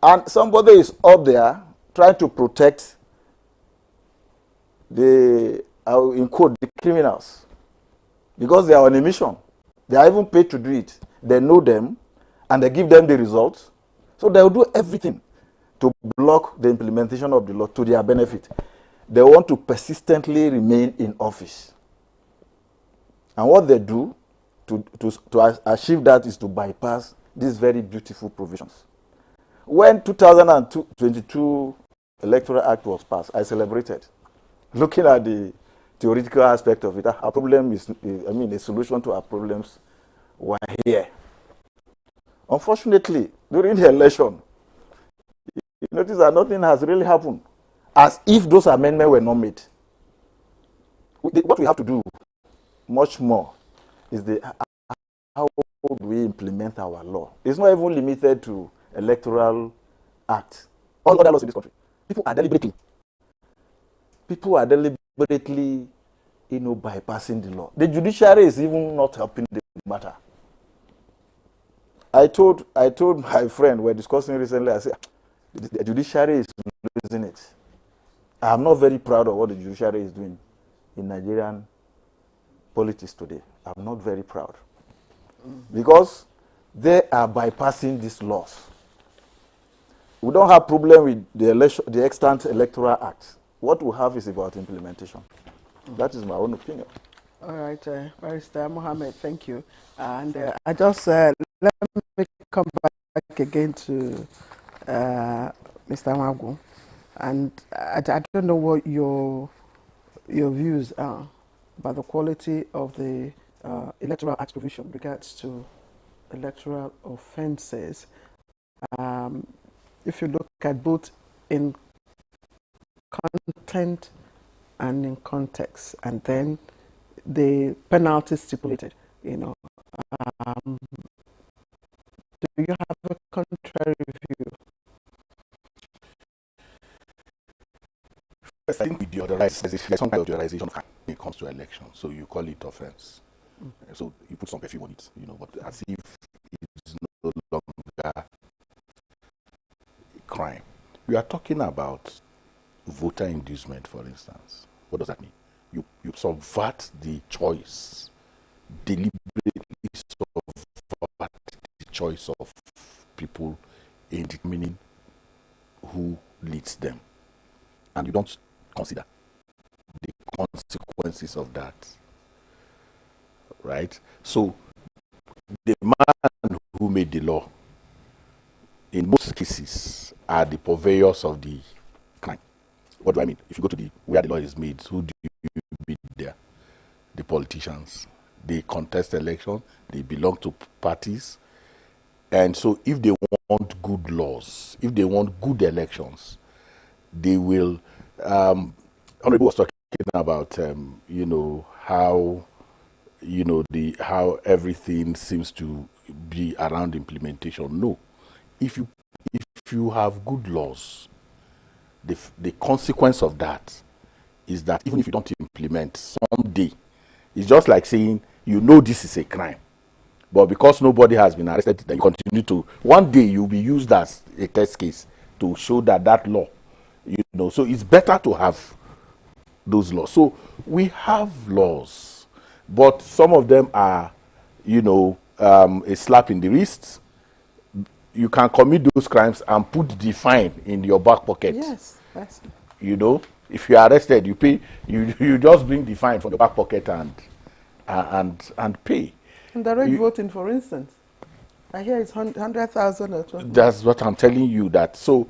And somebody is up there trying to protect the criminals. Because they are on a mission. They are even paid to do it. They know them and they give them the results. So they will do everything to block the implementation of the law to their benefit. They want to persistently remain in office. And what they do to achieve that is to bypass these very beautiful provisions. When 2022 Electoral Act was passed, I celebrated. Looking at the theoretical aspect of it, our problem is, the solution to our problems were here. Unfortunately, during the election, you notice that nothing has really happened, as if those amendments were not made. What we have to do much more is how do we implement our law? It's not even limited to Electoral Act. All other laws in this country. People are deliberately bypassing the law. The judiciary is even not helping the matter. I told my friend, we're discussing recently, I said, the judiciary is losing it. I'm not very proud of what the judiciary is doing in Nigerian politics today. I'm not very proud. Because they are bypassing these laws. We don't have problem with the extant Electoral Act. What we have is about implementation. That is my own opinion. All right, Barrister Mohammed, thank you. And I just let me come back again to Mr. Magu. And I don't know what your views are about the quality of the Electoral Act provision with regards to electoral offences. If you look at both in content and in context, and then the penalties stipulated, do you have a contrary view? First, I think with there's some kind of deodorization when it comes to elections, so you call it offense. So you put some perfume on it, but as if it's no longer a crime. We are talking about voter inducement, for instance. What does that mean? You subvert the choice, deliberately subvert choice of people in determining who leads them. And you don't consider the consequences of that. Right? So, the man who made the law, in most cases, are the purveyors of the crime. What do I mean? If you go to where the law is made, who do you beat there? The politicians. They contest election, they belong to parties. And so if they want good laws, if they want good elections, they will, Honorable was talking about, how, how everything seems to be around implementation. No. If you have good laws, the consequence of that is that even if you don't implement, someday, it's just like saying, this is a crime. But because nobody has been arrested, then you continue to. One day you'll be used as a test case to show that law, So it's better to have those laws. So we have laws, but some of them are, a slap in the wrist. You can commit those crimes and put the fine in your back pocket. Yes, that's. If you are arrested, you pay. You just bring the fine from your back pocket and pay. And direct voting, for instance, I hear it's 100,000 or 20. That's what I'm telling you. That so,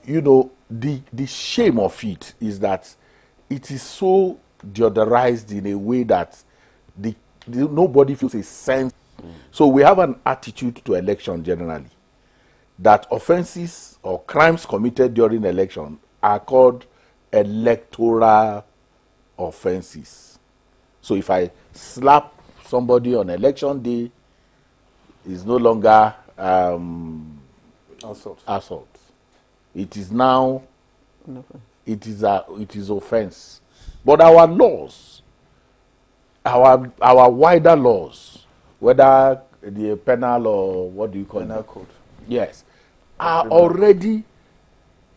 the shame of it is that it is so deodorized in a way that nobody feels a sense. So we have an attitude to election generally that offenses or crimes committed during election are called electoral offenses. So if I slap somebody on election day, is no longer assault. It is now it is offense. But our laws, our wider laws, whether the penal or what do you call penal it? Code. Yes, are already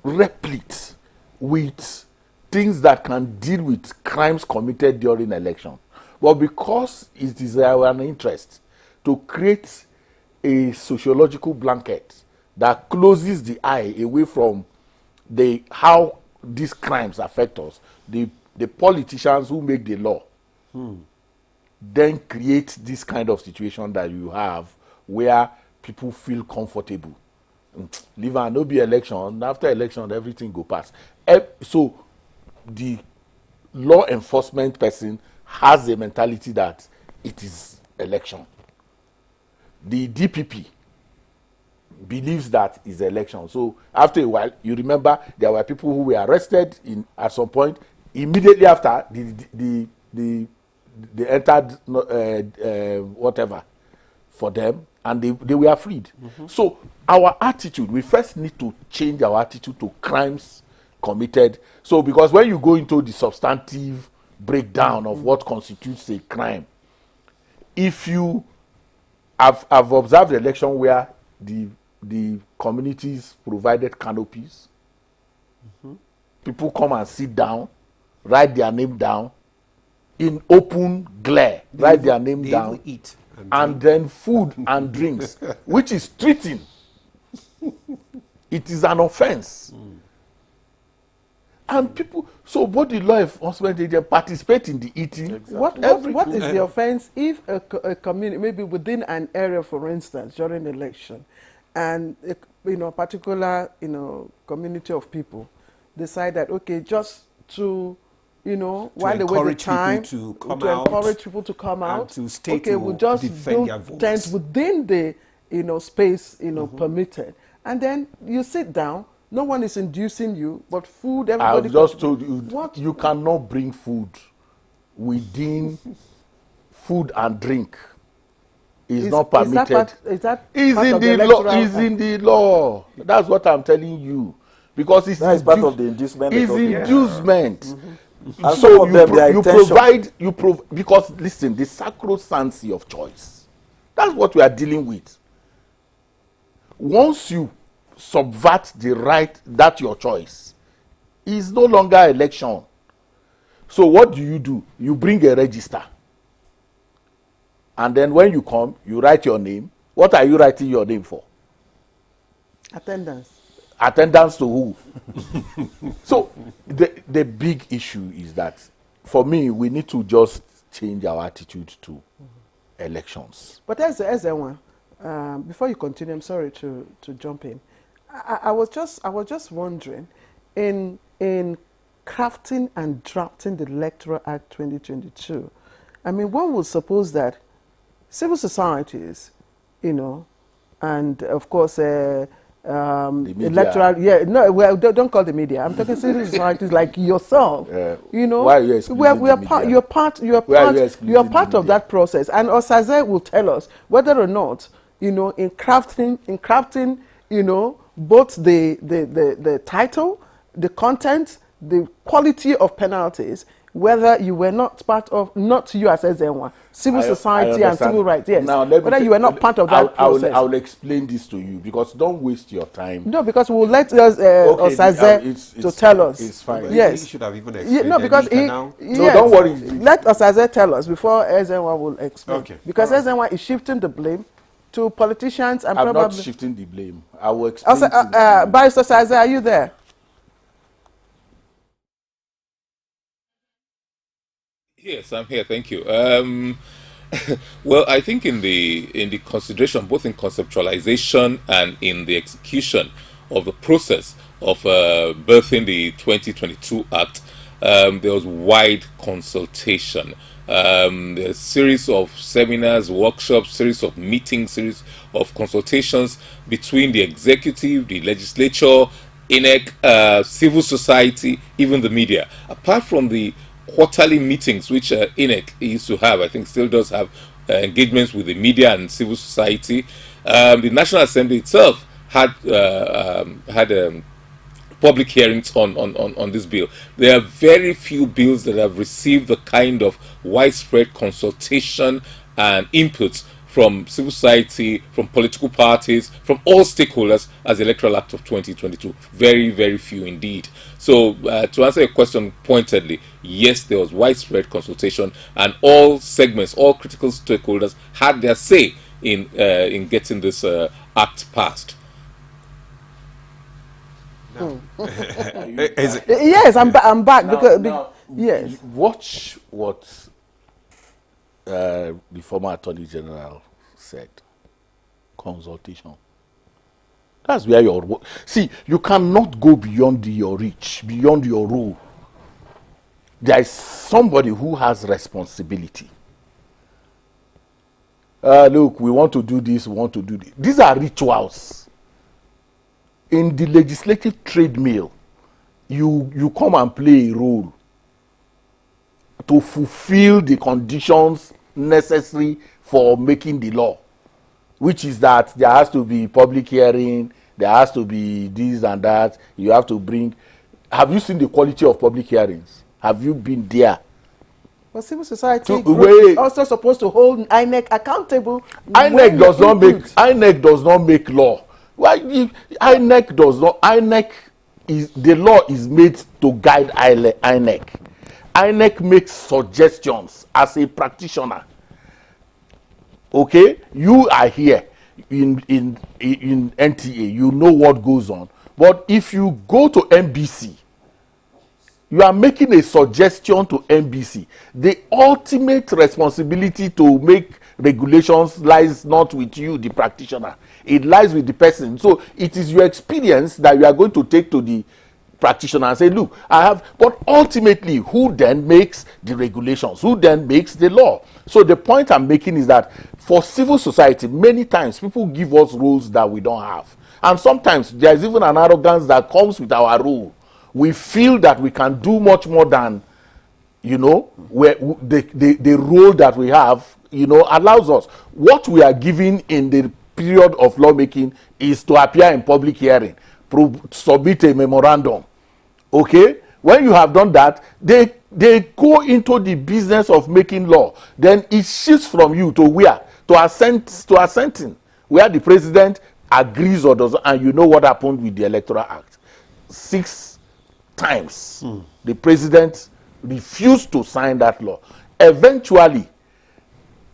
replete with things that can deal with crimes committed during election. But because it is our interest to create a sociological blanket that closes the eye away from how these crimes affect us, the politicians who make the law then create this kind of situation that you have where people feel comfortable. Leave and no be election. After election, everything go past. So the law enforcement person has a mentality that it is election. The DPP believes that is election. So after a while, you remember there were people who were arrested at some point. Immediately after, they entered whatever for them, and they were freed. So our attitude, we first need to change our attitude to crimes committed. So because when you go into the substantive breakdown of what constitutes a crime, if you have observed the election where the communities provided canopies, people come and sit down, write their name down in open glare, write their name down, eat and then food and drinks, which is treating. It is an offense. And people, so both the law enforcement agents participate in the eating. Exactly. What is the offense if a community, maybe within an area, for instance, during election, and a particular community of people decide that just to while they wait the time to encourage people to come out, to stay we'll just defend do their votes tents within the space permitted, and then you sit down. No one is inducing you, but food. Everybody. I've just told you you cannot bring food within food and drink. Is not permitted. Is in the law. That's what I'm telling you, because it's part of the inducement. It's inducement. And so you provide because listen, the sacrosanctity of choice. That's what we are dealing with. Once you subvert the right, that's your choice, is no longer election. So what do? You bring a register, and then when you come, you write your name What are you writing your name for? Attendance. Attendance to who? So the big issue is that, for me, we need to just change our attitude to elections. But as one, before you continue, I'm sorry to jump in. I was just wondering, in crafting and drafting the Electoral Act 2022, I mean, one would suppose that civil societies, and of course, electoral, well, don't call the media. I'm talking civil societies like yourself. Why are you excluding we are part. You're part of that process. And Osaze will tell us whether or not, in crafting, both the title, the content, the quality of penalties, whether you were not part of, not you as Ezenwa, civil society and civil rights, yes. Now, whether you were not part of that process. I'll explain this to you, because don't waste your time. No, because we'll let Osaze to tell us. It's fine. Yes. He should have even explained. No, because don't worry. Let Osaze tell us before Ezenwa will explain. Okay. Because Ezenwa is shifting the blame to politicians and I'm probably... not shifting the blame. I will explain. Barrister Osaze, are you there? Yes, I'm here. Thank you. Well, I think in the consideration, both in conceptualization and in the execution of the process of birthing the 2022 Act, there was wide consultation. There's a series of seminars, workshops, series of meetings, series of consultations between the executive, the legislature, INEC, civil society, even the media. Apart from the quarterly meetings which INEC used to have, I think still does have engagements with the media and civil society. The National Assembly itself had public hearings on this bill. There are very few bills that have received the kind of widespread consultation and inputs from civil society, from political parties, from all stakeholders as the Electoral Act of 2022. Very, very few indeed. So to answer your question pointedly, yes, there was widespread consultation, and all segments, all critical stakeholders had their say in getting this act passed. Yes, I'm back because yes. Watch what the former Attorney General said. Consultation. That's where your see. You cannot go beyond your reach, beyond your role. There is somebody who has responsibility. Look, we want to do this. We want to do this. These are rituals. In the legislative treadmill, you come and play a role to fulfill the conditions necessary for making the law, which is that there has to be public hearing, there has to be this and that. You have to bring. Have you seen the quality of public hearings? Have you been there? Well, civil society is also supposed to hold INEC accountable. INEC does not make law. Why INEC does not? INEC is the law is made to guide INEC. INEC makes suggestions as a practitioner. Okay, you are here in NTA. You know what goes on. But if you go to NBC, you are making a suggestion to NBC. The ultimate responsibility to make regulations lies not with you, the practitioner. It lies with the person. So it is your experience that you are going to take to the practitioner and say, look, I have, but ultimately, who then makes the regulations? Who then makes the law? So the point I'm making is that for civil society, many times people give us roles that we don't have. And sometimes there's even an arrogance that comes with our role. We feel that we can do much more than, where the role that we have, allows us. What we are given in the period of lawmaking is to appear in public hearing, submit a memorandum. Okay? When you have done that, they go into the business of making law. Then it shifts from you to where? To assenting, where the president agrees or doesn't. And you know what happened with the Electoral Act. 6 times the president refused to sign that law. Eventually,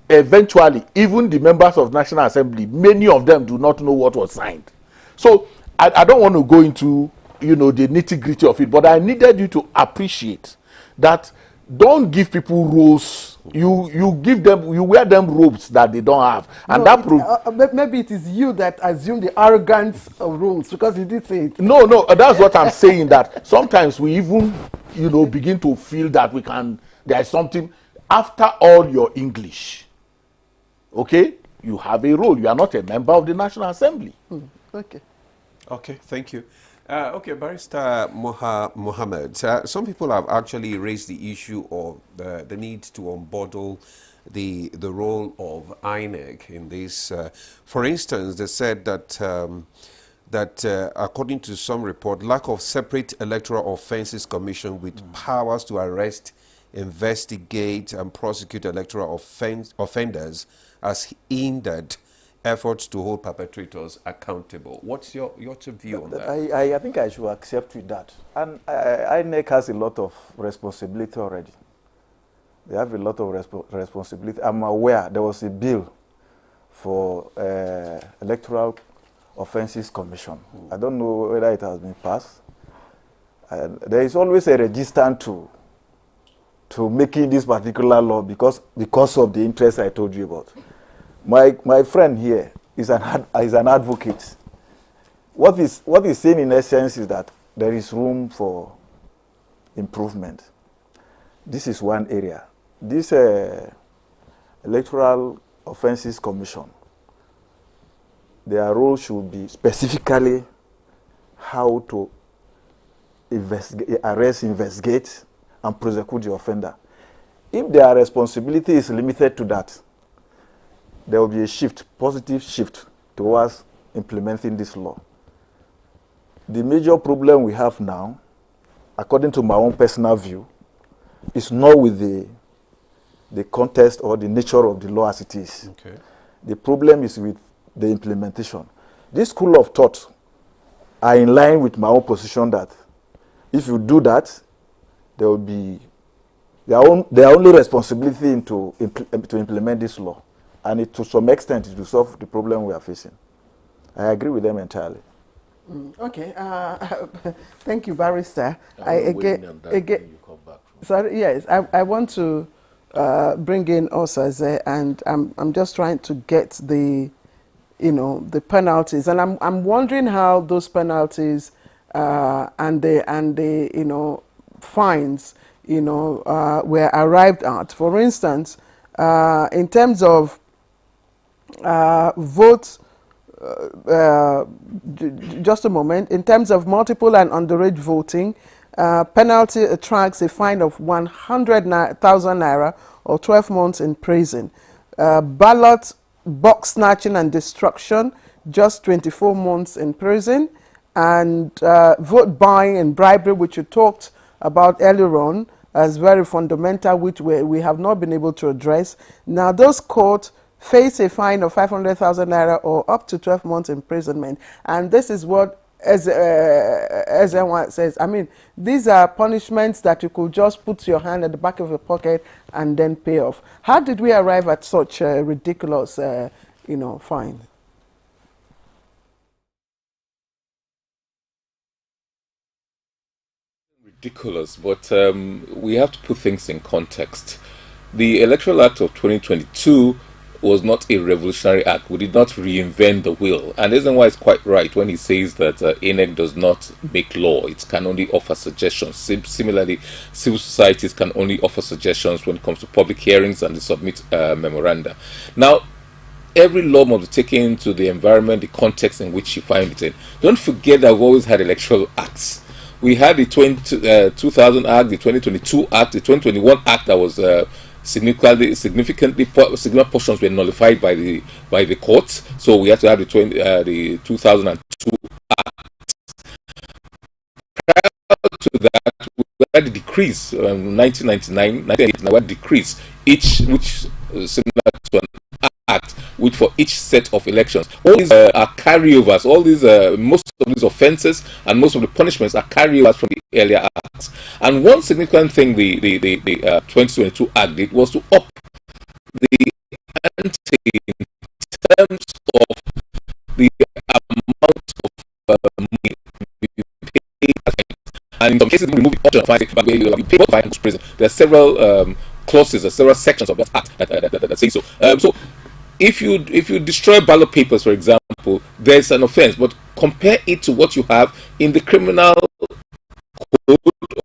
eventually, even the members of National Assembly, many of them do not know what was signed. So I don't want to go into, you know, the nitty-gritty of it, but I needed you to appreciate that. Don't give people roles. You give them, you wear them robes that they don't have, and no, that maybe it is you that assume the arrogance of rules, because you did say it. No, that's what I'm saying. That sometimes we even, you know, begin to feel that we can. There is something after all your English. Okay, you have a role. You are not a member of the National Assembly. Okay. Okay, thank you. Okay, Barrister Mohammed, some people have actually raised the issue of the need to unbundle the role of INEC in this. For instance, they said that according to some report, lack of separate electoral offences commission with powers to arrest, investigate and prosecute electoral offenders has hindered efforts to hold perpetrators accountable. What's your view on that? I think I should accept with that. And INEC has a lot of responsibility already. They have a lot of responsibility. I'm aware there was a bill for Electoral Offences Commission. I don't know whether it has been passed. There is always a resistance to making this particular law because of the interest I told you about. My friend here is an advocate. What he's saying in essence is that there is room for improvement. This is one area. This Electoral Offences Commission, their role should be specifically how to arrest, investigate, and prosecute the offender. If their responsibility is limited to that, there will be a shift, positive shift towards implementing this law. The major problem we have now, according to my own personal view, is not with the context or the nature of the law as it is. Okay. The problem is with the implementation. This school of thought are in line with my own position that if you do that, there will be their only responsibility to implement this law. And to some extent, it will solve the problem we are facing. I agree with them entirely. Okay. Thank you, Barrister. Sorry, yes, I want to bring in Osaze, and I'm just trying to get the penalties, and I'm wondering how those penalties and the fines were arrived at. For instance, in terms of votes, just a moment, in terms of multiple and underage voting, penalty attracts a fine of 100,000 naira or 12 months in prison. Ballot box snatching and destruction, just 24 months in prison. And vote buying and bribery, which you talked about earlier on, as very fundamental, which we have not been able to address. Now, those courts face a fine of 500,000 naira or up to 12 months imprisonment. And this is what, as everyone says, I mean, these are punishments that you could just put your hand at the back of your pocket and then pay off. How did we arrive at such a ridiculous, fine? Ridiculous, but we have to put things in context. The Electoral Act of 2022 was not a revolutionary act. We did not reinvent the wheel, and isn't why it's quite right when he says that INEC does not make law; it can only offer suggestions. Similarly, civil societies can only offer suggestions when it comes to public hearings and they submit memoranda. Now, every law must be taken into the environment, the context in which you find it in. Don't forget that we've always had electoral acts. We had the 2000 Act, the 2022 Act, the 2021 Act that was significant portions were nullified by the courts. So we had to have the 2002 Act. Prior to that, we had the decrease 1999, 1989, we had decrease which similar to an act, which for each set of elections. All these are carryovers. All these most of these offences and most of the punishments are carryovers from the earlier acts. And one significant thing the 2022 Act did was to up the in terms of the amount of money you pay, and in some cases, we remove the option of fine, but you pay both fine to prison. There are several clauses, there are several sections of that act that say so. So, if you destroy ballot papers, for example, there's an offence, but compare it to what you have in the criminal code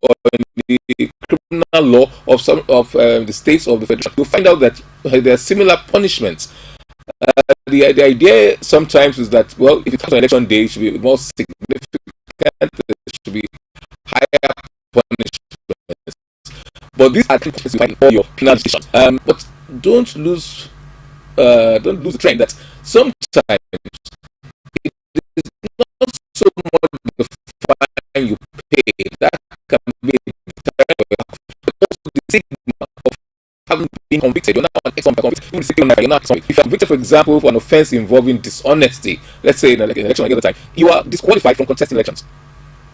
or in the criminal law of some of the states of the federation. You'll find out that there are similar punishments. The idea sometimes is that, well, if it comes to election day, it should be more significant. There should be higher punishments. But these are things for your penal decisions. But don't lose the trend that sometimes it is not so much the fine you pay that can be but also the stigma of having been convicted. You're not an ex-convict. You're not convicted. If you're convicted, for example, for an offence involving dishonesty, let's say in an election like the other time, you are disqualified from contesting elections.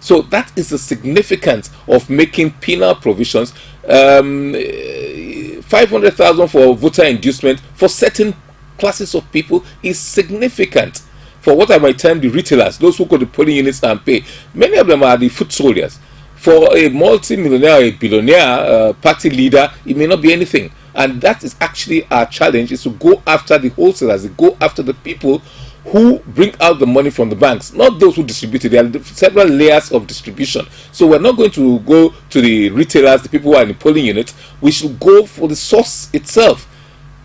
So that is the significance of making penal provisions. 500,000 for voter inducement for certain classes of people is significant. For what I might term the retailers, those who go to polling units and pay, many of them are the foot soldiers. For a multi-millionaire, a billionaire party leader, it may not be anything. And that is actually our challenge, is to go after the wholesalers, to go after the people who bring out the money from the banks, not those who distribute it. There are several layers of distribution. So we're not going to go to the retailers, the people who are in the polling units. We should go for the source itself.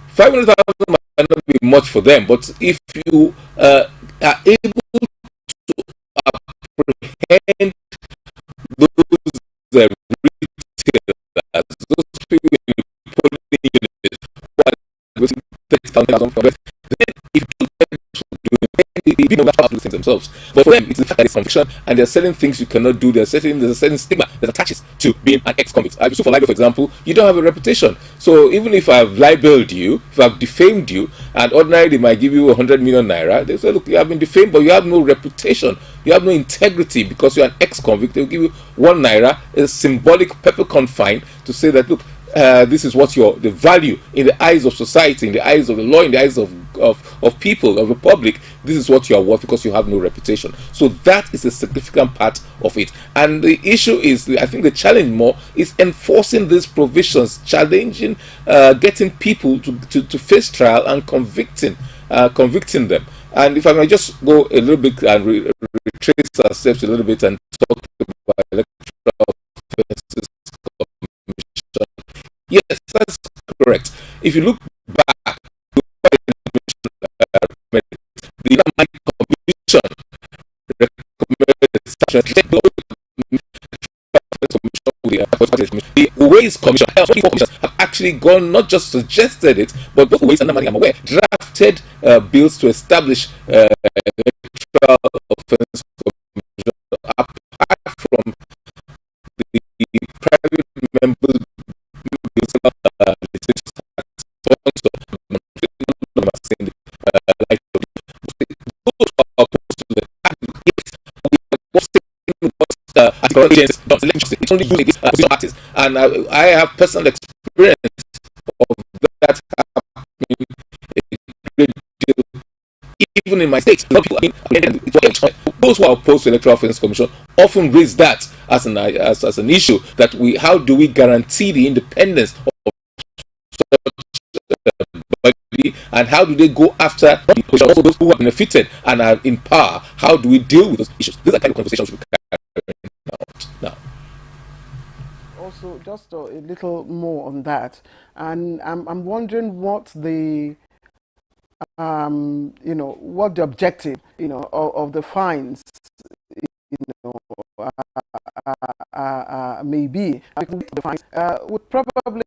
500,000 might not be much for them, but if you are able to apprehend those retailers, those people in the polling units who are getting 30,000 from them, then if you do they know how to do things themselves. But for them, it's the fact that it's conviction and they're selling things you cannot do. There's a certain stigma that attaches to being an ex-convict. So for libel, for example, you don't have a reputation. So even if I've libeled you, if I've defamed you, and ordinarily they might give you 100 million naira, they say, look, you have been defamed, but you have no reputation. You have no integrity because you're an ex-convict. They'll give you 1 naira, a symbolic peppercorn fine to say that, look, this is what the value in the eyes of society, in the eyes of the law, in the eyes of people, of the public. This is what you are worth because you have no reputation. So that is a significant part of it. And the issue is, I think the challenge more is enforcing these provisions, challenging, getting people to face trial and convicting them. And if I may just go a little bit and retrace our steps a little bit and talk about electoral offences. Yes, that's correct. If you look back, the Commission the Ways Commission have actually gone, not just suggested it, but both Ways and I'm aware, drafted bills to establish electoral offence commission apart from the private members. It's only used against opposition parties, and I have personal experience of that happening a great deal, even in my state. A lot of people, those who are opposed to Electoral Offence Commission often raise that as an issue, that how do we guarantee the independence of such body, and how do they go after also those who are benefited and are in power? How do we deal with those issues? These are the kind of conversations we carry now. Also, just a little more on that, and I'm wondering what the what the objective of the fines may be. The fines would probably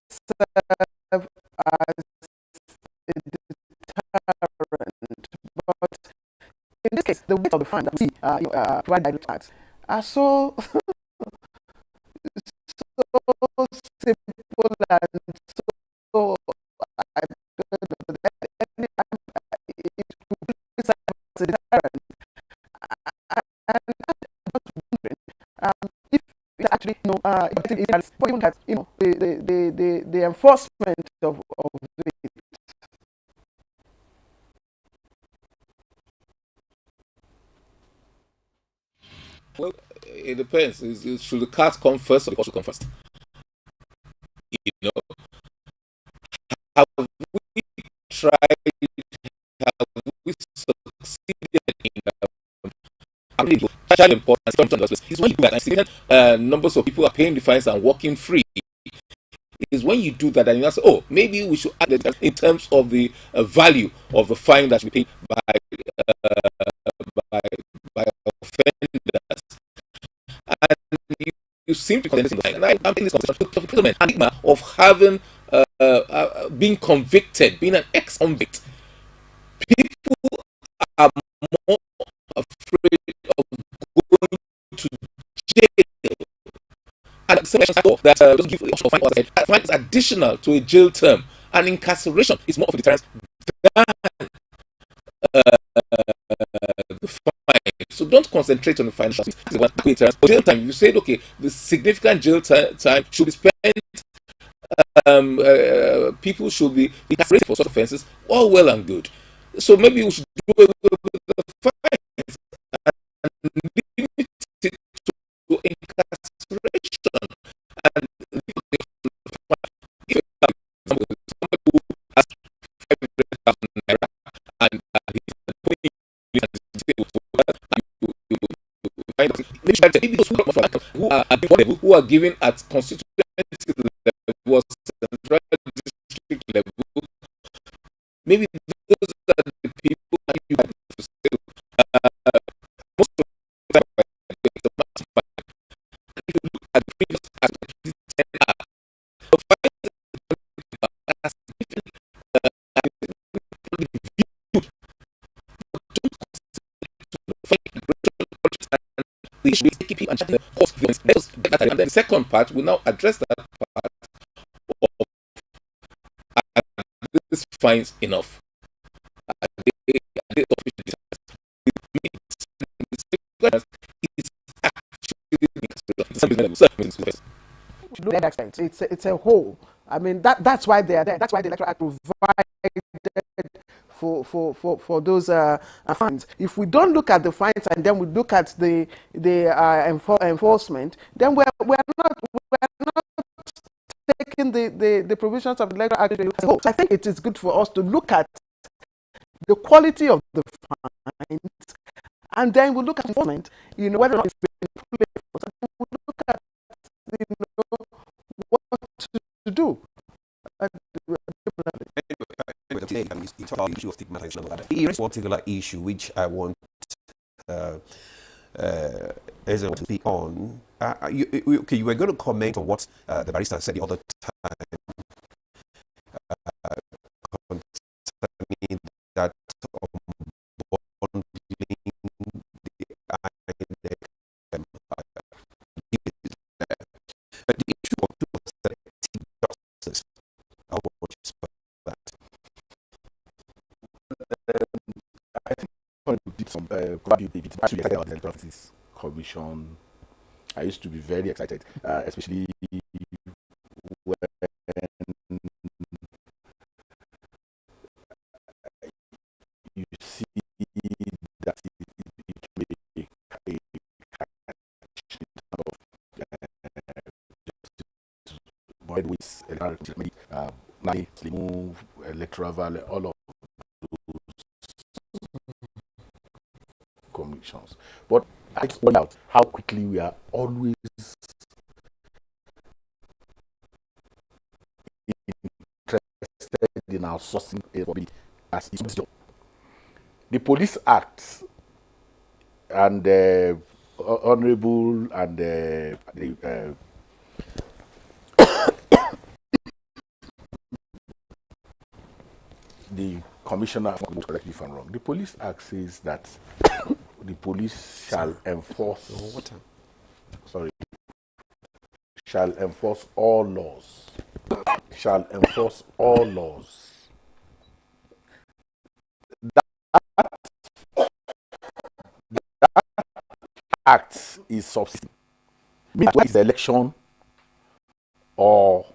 serve as a deterrent, but in this case, the weight of the fine that we see provided by the tax are so simple and so I don't know, it could serve as a deterrent. And I'm just wondering if it's actually the enforcement of it Well, it depends. Should the cart come first or the horse should come first? You know, have we tried? Have we succeeded in actually important is when you do that and significant numbers of people are paying the fines and walking free. Is when you do that and you say, oh, maybe we should add it in terms of the value of the fine that should be paid by offenders. And you seem to consider this, and I'm in this conversation of having being convicted, being an ex-convict. People are more afraid of going to jail. And that fine is additional to a jail term, and incarceration is more of a deterrent than the fine. So don't concentrate on the financial. Jail time. You said, okay, the significant jail time should be spent. People should be incarcerated for such offences. All well and good. So maybe we should do away with the fines and limit it to incarceration. And if somebody who has 500,000 naira and who are given at constituency level, central district level, maybe those are the people you have to say. Most of the time, if you look at the previous the second part will now address that part of this fines enough. It's a whole. I mean that's why they are there. That's why the Electoral Act provided for those fines. If we don't look at the fines and then we look at the enforcement, then we're not taking the provisions of the Electoral Act as a whole. So I think it is good for us to look at the quality of the fines, and then we look at enforcement. Whether or not it's been fully enforced. We look at what to do. Here is one particular issue which I want Ezra to speak on. You were going to comment on what the barrister said the other time concerning that bundling the issue of selective justice. I want you to speak about that. I think we did some the Electoral Commission. I used to be very excited, especially when you see that it may with electoral value, all of commissions. But I just point out how quickly we are always interested in our sourcing as its job. The Police Act and Honorable and the Commissioner, correct me if I'm wrong, the Police Act says that the police shall enforce shall enforce all laws. Shall enforce all laws. That act is subsisting. Whether it's the election or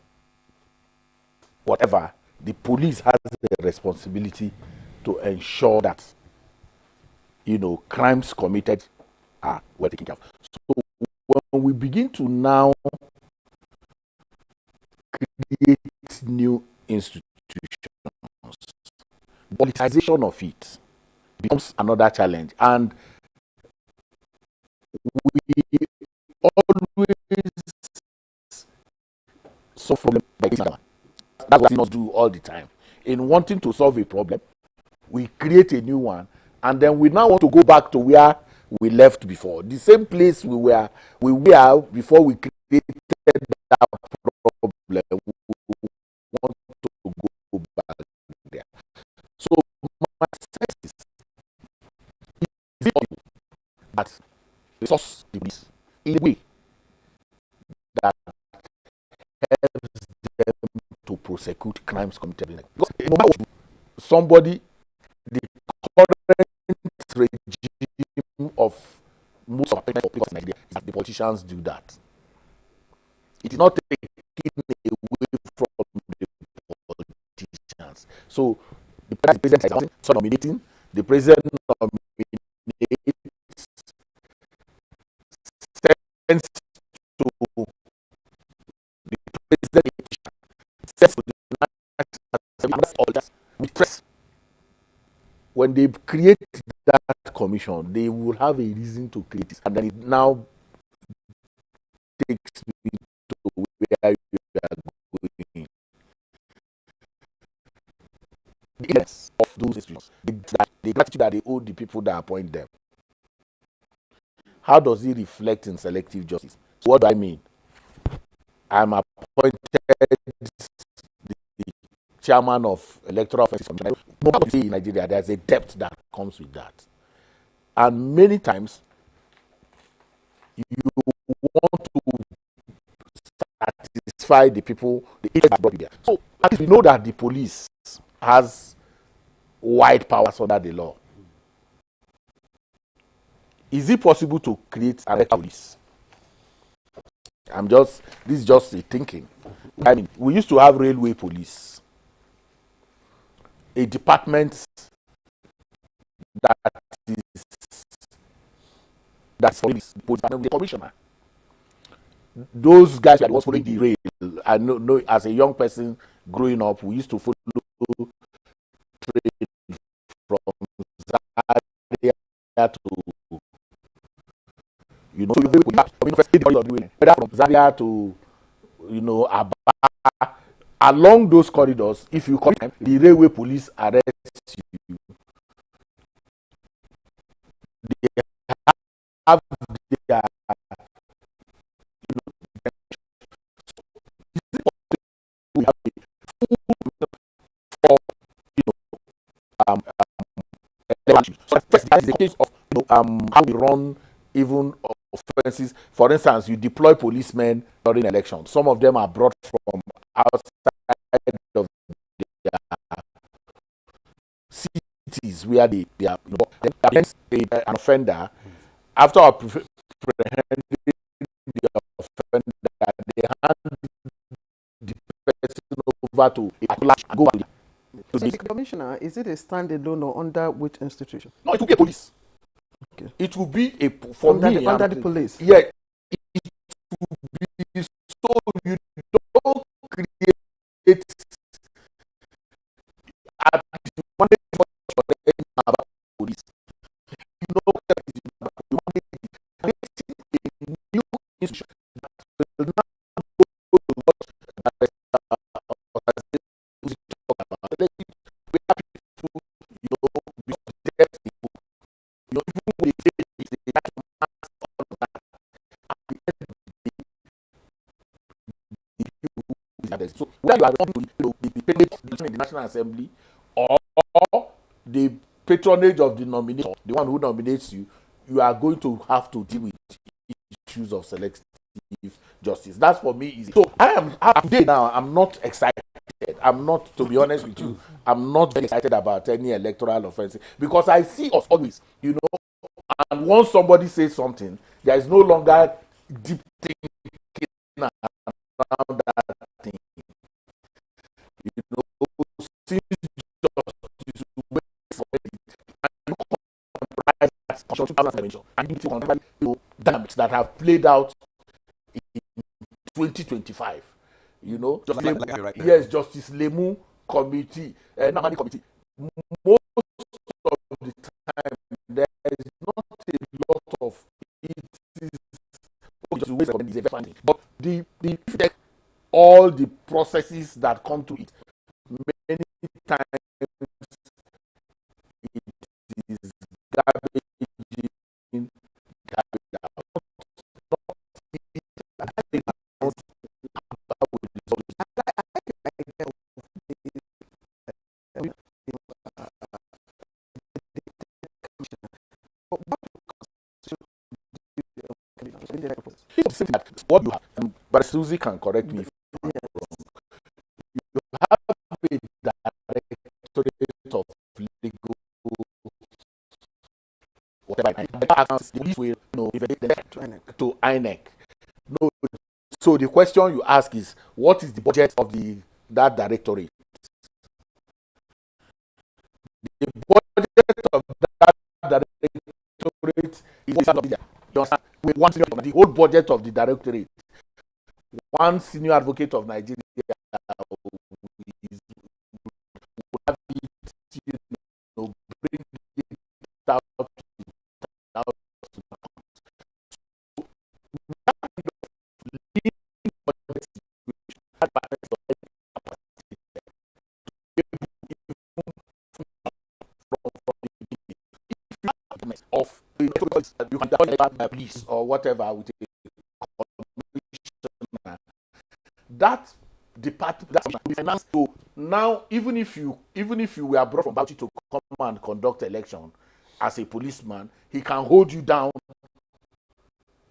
whatever, the police has the responsibility to ensure that crimes committed are well taken care of. we begin to now create new institutions, politicization of it becomes another challenge. And we always solve problems by this. That's what we must do all the time. In wanting to solve a problem, we create a new one, and then we now want to go back to where we left before. The same place we were before we created that problem. We want to go back there. So my sense is that resource the police in a way that helps them to prosecute crimes committed. Because no matter what somebody, the current regime of most of the people in Nigeria is that the politicians do that. It is not taken away from the politicians. So the president is nominating, the president nominates, sends to the president, sends to the national with press. When they create that commission, they will have a reason to create it, and then it now takes me to where you are going. The illness of those institutions, the gratitude that they owe the people that appoint them. How does it reflect in selective justice? So what do I mean? I'm appointed the chairman of Electoral Offences Commission. No matter what you say in Nigeria, there's a debt that comes with that. And many times, you want to satisfy the people, the agents that brought you there. So at least we know that the police has wide powers under the law. Is it possible to create an electoral police? This is just a thinking. I mean, we used to have railway police, a department that's for the commissioner. Those guys were the ones following the rail. I know as a young person growing up, we used to follow trade from Zaria to, whether from Zaria to, Aba. Along those corridors, if you come, the railway police arrest you. They have their, we have a full so first, that is the case of how we run even offenses. For instance, you deploy policemen during elections. Some of them are brought from outside of their cities where they are. Against an offender, after apprehending the offender, they hand the person over to a go. So the commissioner, is it a standalone or under which institution? No, it will be a police. Okay. It will be under the police. Yeah, it will be so you don't create at one about police. You know you want a new institution that will now go to what so whether you are going to the patronage in the National Assembly or the patronage of the nominator, the one who nominates you, you are going to have to deal with issues of selective justice. That's for me easy. So I'm today now. I'm not excited. I'm not, to be honest with you, I'm not very excited about any electoral offense because I see us always, and once somebody says something, there is no longer deep thinking around that thing. Since justice wait for it, and you compromise that 2007 and damage that have played out 2025. You know, Just like right now. yes, Justice Lemu committee, Namani committee. Most of the time, there is not a lot of it. But the all the processes that come to it, many times it is garbage in, garbage out. What you have, but Susie can correct me if I'm wrong. You have a directorate of legal whatever. The police will to INEC. No. So the question you ask is, what is the budget of that directorate? The budget of that directorate is with one senior, the whole budget of the directorate. One senior advocate of Nigeria will have it, bring it out to the house. So we have leading budget of you can police or whatever with a commissioner. That department that finance. So now, even if you were brought from Bauchi to come and conduct election as a policeman, he can hold you down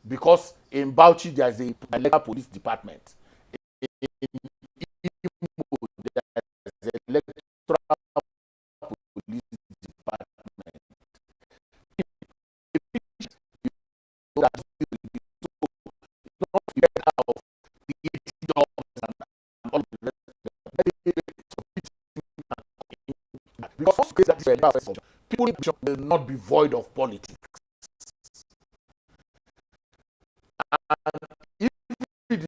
because in Bauchi there's a electoral police department. There's an electoral police department. Because people will not be void of politics. And if it is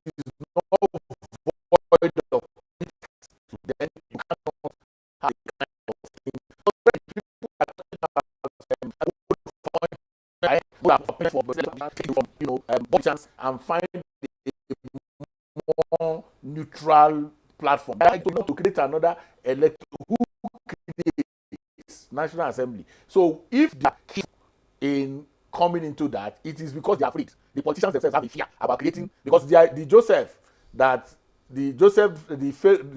not void of politics, then you cannot have the kind of thing. So people are talking about politicians and find a more neutral platform. I don't know to create another who creates National Assembly. So if they are key in coming into that, it is because they are afraid. The politicians themselves have a fear about creating, because the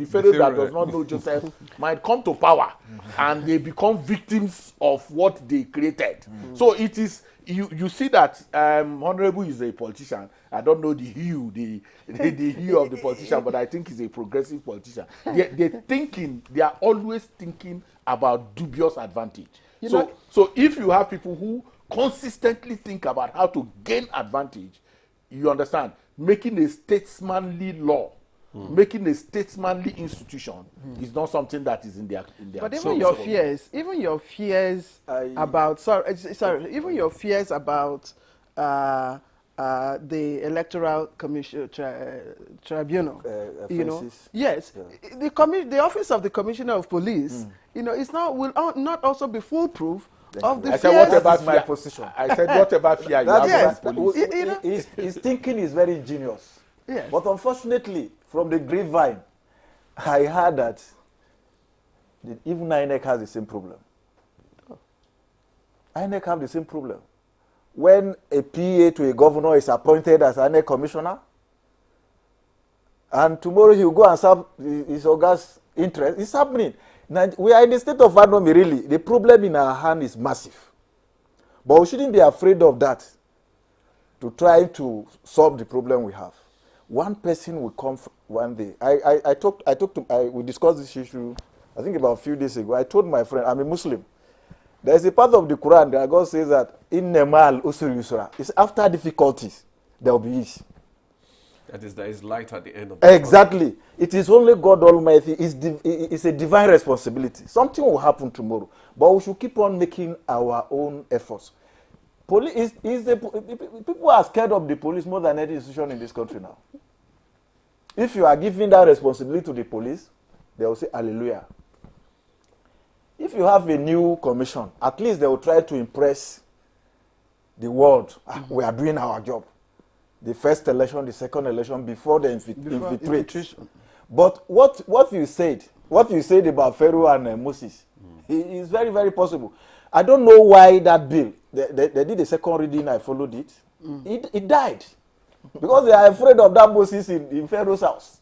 Pharaoh that does not know Joseph might come to power and they become victims of what they created. So it is, you see that Honorable is a politician. I don't know the hue of the politician, but I think he's a progressive politician. They are always thinking about dubious advantage. So if you have people who consistently think about how to gain advantage, you understand, making a statesmanly law, making a statesmanly institution is not something that is in their but even your fears about even your fears about the Electoral Commission Tribunal, yes, the office of the Commissioner of Police, will not also be foolproof of the I said whatever my position. I said whatever fear you have about police. His thinking is very ingenious. Yes. But unfortunately, from the grapevine, I heard that even INEC has the same problem. INEC have the same problem. When a PA to a governor is appointed as INEC commissioner, and tomorrow he will go and serve his august interest, it's happening. Now, we are in the state of anomaly, really. The problem in our hand is massive. But we shouldn't be afraid of that to try to solve the problem we have. One person will come one day. We discussed this issue, I think about a few days ago. I told my friend, I'm a Muslim. There is a part of the Quran that God says that in Nemal Usur Yusra, it's after difficulties, there will be ease. That is, there is light at the end of the Exactly. It is only God Almighty. It's a divine responsibility. Something will happen tomorrow. But we should keep on making our own efforts. People are scared of the police more than any institution in this country now. If you are giving that responsibility to the police, they will say hallelujah. If you have a new commission, at least they will try to impress the world. We are doing our job. The first election, the second election, before they infiltrate. But what you said about Pharaoh and Moses, is very, very possible. I don't know why that bill, they did a second reading, I followed it. It died. Because they are afraid of that Moses in Pharaoh's house.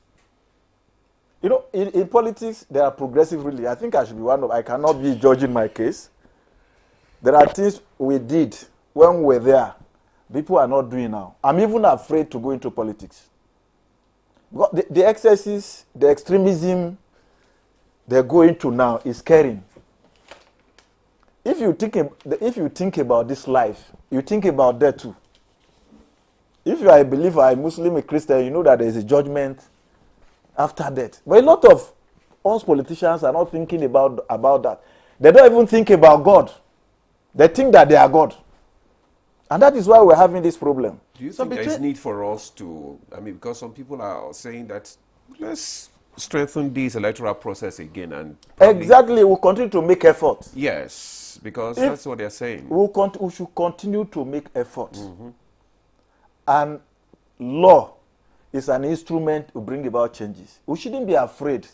You know, in politics, there are progressive really. I think I should be one of, I cannot be judging my case. There are things we did when we were there, people are not doing now. I'm even afraid to go into politics. Because the excesses, the extremism they're going to now is scaring. If you think about this life, you think about that too. If you are a believer, a Muslim, a Christian, you know that there is a judgment after death. But a lot of us politicians are not thinking about that. They don't even think about God. They think that they are God. And that is why we're having this problem. Do you think there is need for us to, because some people are saying that let's strengthen this electoral process again and... Exactly, we'll continue to make effort. Yes, because that's what they're saying. We should continue to make effort. And law is an instrument to bring about changes. We shouldn't be afraid.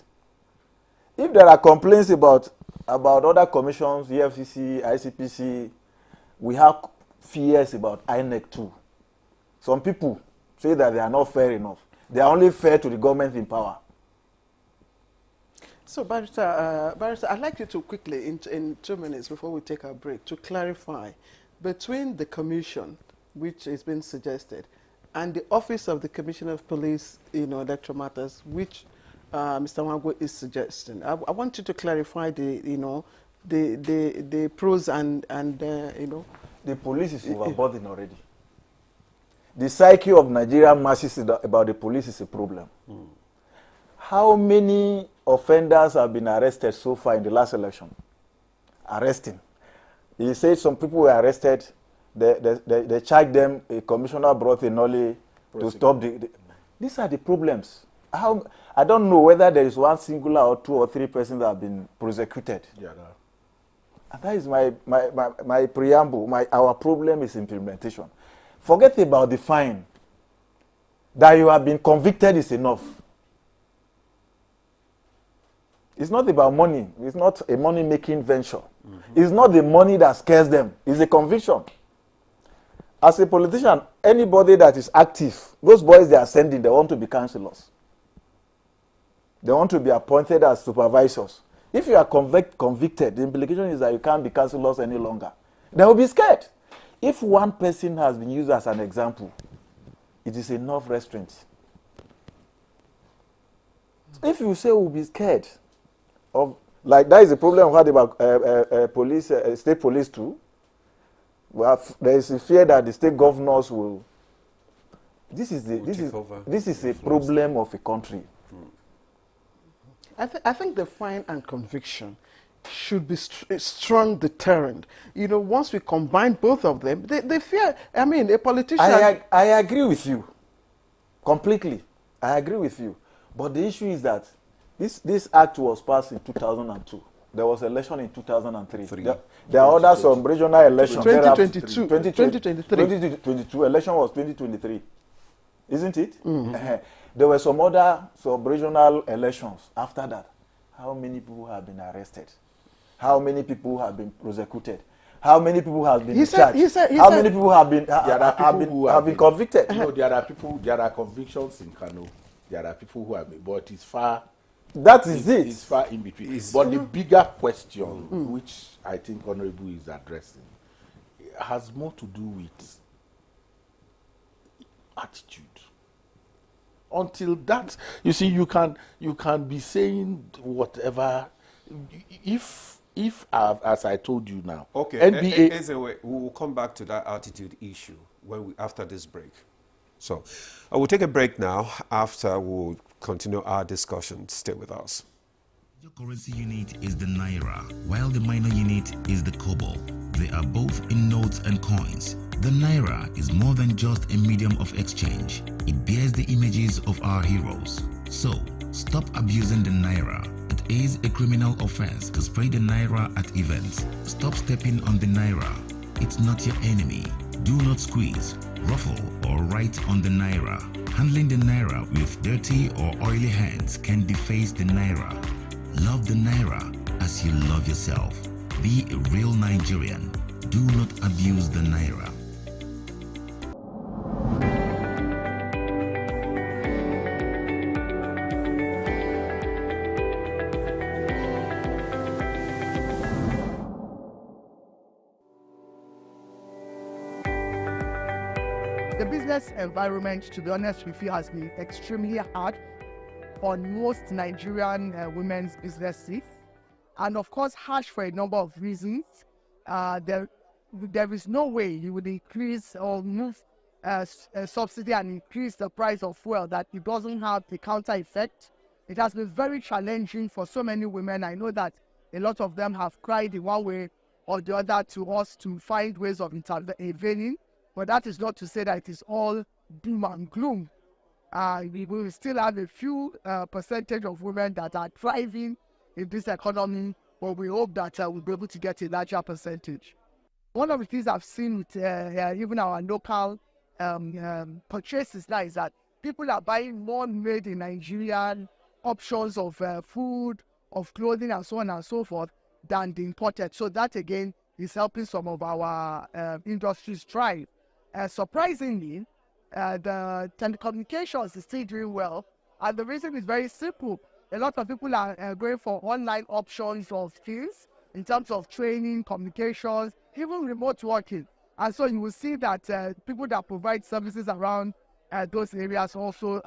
If there are complaints about other commissions, EFCC, ICPC, we have fears about INEC too. Some people say that they are not fair enough. They are only fair to the government in power. So, Barrister, I'd like you to quickly, in 2 minutes before we take our break, to clarify between the commission, which has been suggested, and the Office of the Commissioner of Police, electoral matters, which Mr. Nwagwu is suggesting. I want you to clarify the pros and The police is overburdened already. The psyche of Nigerian masses about the police is a problem. How many offenders have been arrested so far in the last election? Arresting. He said some people were arrested. They charged them. A commissioner brought a nollie to stop these are the problems. I don't know whether there is one singular or 2 or 3 persons that have been prosecuted. Yeah, no. And that is my preamble. Our problem is implementation. Forget about the fine. That you have been convicted is enough. It's not about money. It's not a money-making venture. It's not the money that scares them. It's a conviction. As a politician, anybody that is active, those boys they are sending, they want to be councillors. They want to be appointed as supervisors. If you are convicted, the implication is that you can't be councillors any longer. They will be scared. If one person has been used as an example, it is enough restraint. If you say we'll be scared of, like that is a problem we had about police, state police too. There is a fear that the state governors will. This is a problem of a country. I think the fine and conviction should be a strong deterrent. Once we combine both of them, they fear. A politician. I agree with you completely. I agree with you. But the issue is that this act was passed in 2002. There was election in 2003. There are other some regional elections. 2022. 2022 election was 2023. Isn't it? There were some other sub-regional elections after that. How many people have been arrested? How many people have been prosecuted? How many people have been charged? How many people have been convicted? No, there are convictions in Kano. There are people who have been, but it's far. That is it. It's far in between. But the bigger question, which I think Honorable is addressing, has more to do with attitude. Until that, you see, you can be saying whatever. If as I told you now, okay, NBA. We will come back to that attitude issue after this break. So, I will take a break now. After, we'll continue our discussion. Stay with us. The currency unit is the Naira, while the minor unit is the Kobo. They are both in notes and coins. The Naira is more than just a medium of exchange. It bears the images of our heroes. So, stop abusing the Naira. It is a criminal offense to spray the Naira at events. Stop stepping on the Naira. It's not your enemy. Do not squeeze, ruffle, or write on the Naira. Handling the Naira with dirty or oily hands can deface the Naira. Love the Naira as you love yourself. Be a real Nigerian. Do not abuse the Naira. The business environment, to be honest with you, has been extremely hard on most Nigerian women's businesses, and of course harsh for a number of reasons. There is no way you would increase or move subsidy and increase the price of fuel that it doesn't have the counter effect. It has been very challenging for so many women. I know that a lot of them have cried in one way or the other to us to find ways of intervening. But that is not to say that it is all doom and gloom. We will still have a few percentage of women that are thriving in this economy, but we hope that we'll be able to get a larger percentage. One of the things I've seen with even our local purchases now is that people are buying more made in Nigerian options of food, of clothing, and so on and so forth than the imported. So that again is helping some of our industries thrive. Surprisingly, the telecommunications is still doing well, and the reason is very simple. A lot of people are going for online options of skills in terms of training, communications, even remote working. And so you will see that people that provide services around those areas also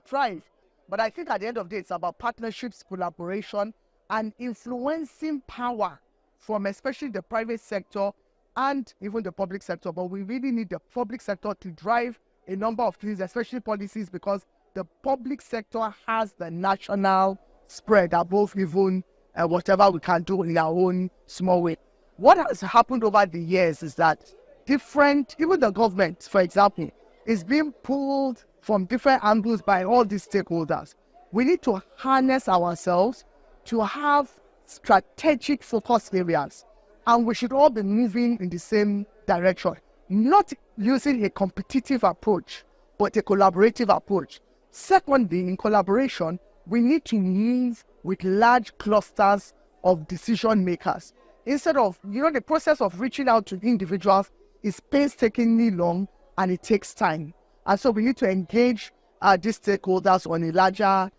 thrive. But I think at the end of the day, it's about partnerships, collaboration, and influencing power from especially the private sector and even the public sector. But we really need the public sector to drive a number of things, especially policies, because the public sector has the national spread above even whatever we can do in our own small way. What has happened over the years is that even the government, for example, is being pulled from different angles by all these stakeholders. We need to harness ourselves to have strategic focus areas, and we should all be moving in the same direction, not using a competitive approach, but a collaborative approach. Secondly, in collaboration, we need to move with large clusters of decision makers. Instead of, the process of reaching out to individuals is painstakingly long and it takes time. And so we need to engage these stakeholders on a larger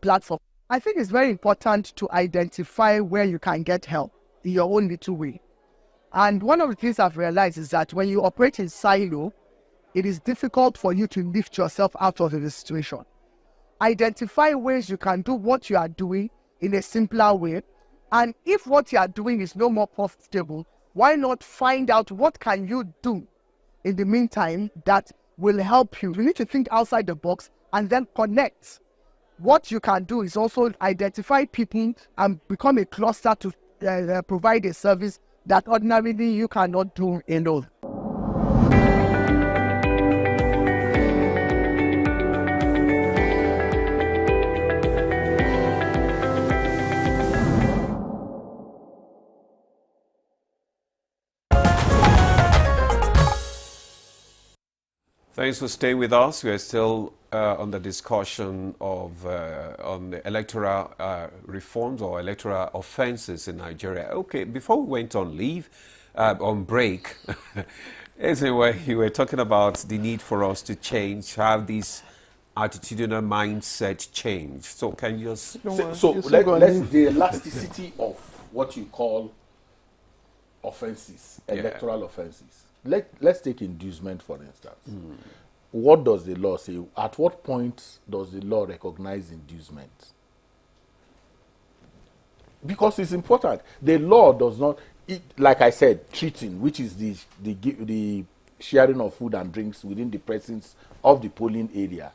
platform. I think it's very important to identify where you can get help in your own little way. And one of the things I've realized is that when you operate in silo, it is difficult for you to lift yourself out of the situation. Identify ways you can do what you are doing in a simpler way. And if what you are doing is no more profitable, why not find out what can you do in the meantime that will help you? You need to think outside the box and then connect. What you can do is also identify people and become a cluster to provide a service that ordinarily you cannot do alone. Thanks for staying with us. We are still on the discussion of on the electoral reforms or electoral offenses in Nigeria. Okay, before we went on leave, on break, anyway, you were talking about the need for us to change, have this attitudinal mindset change. So can you just... let's the elasticity of what you call offenses, electoral offenses. Let's take inducement, for instance. What does the law say? At what point does the law recognize inducement? Because it's important. The law does not, like I said, treating, which is the sharing of food and drinks within the presence of the polling area,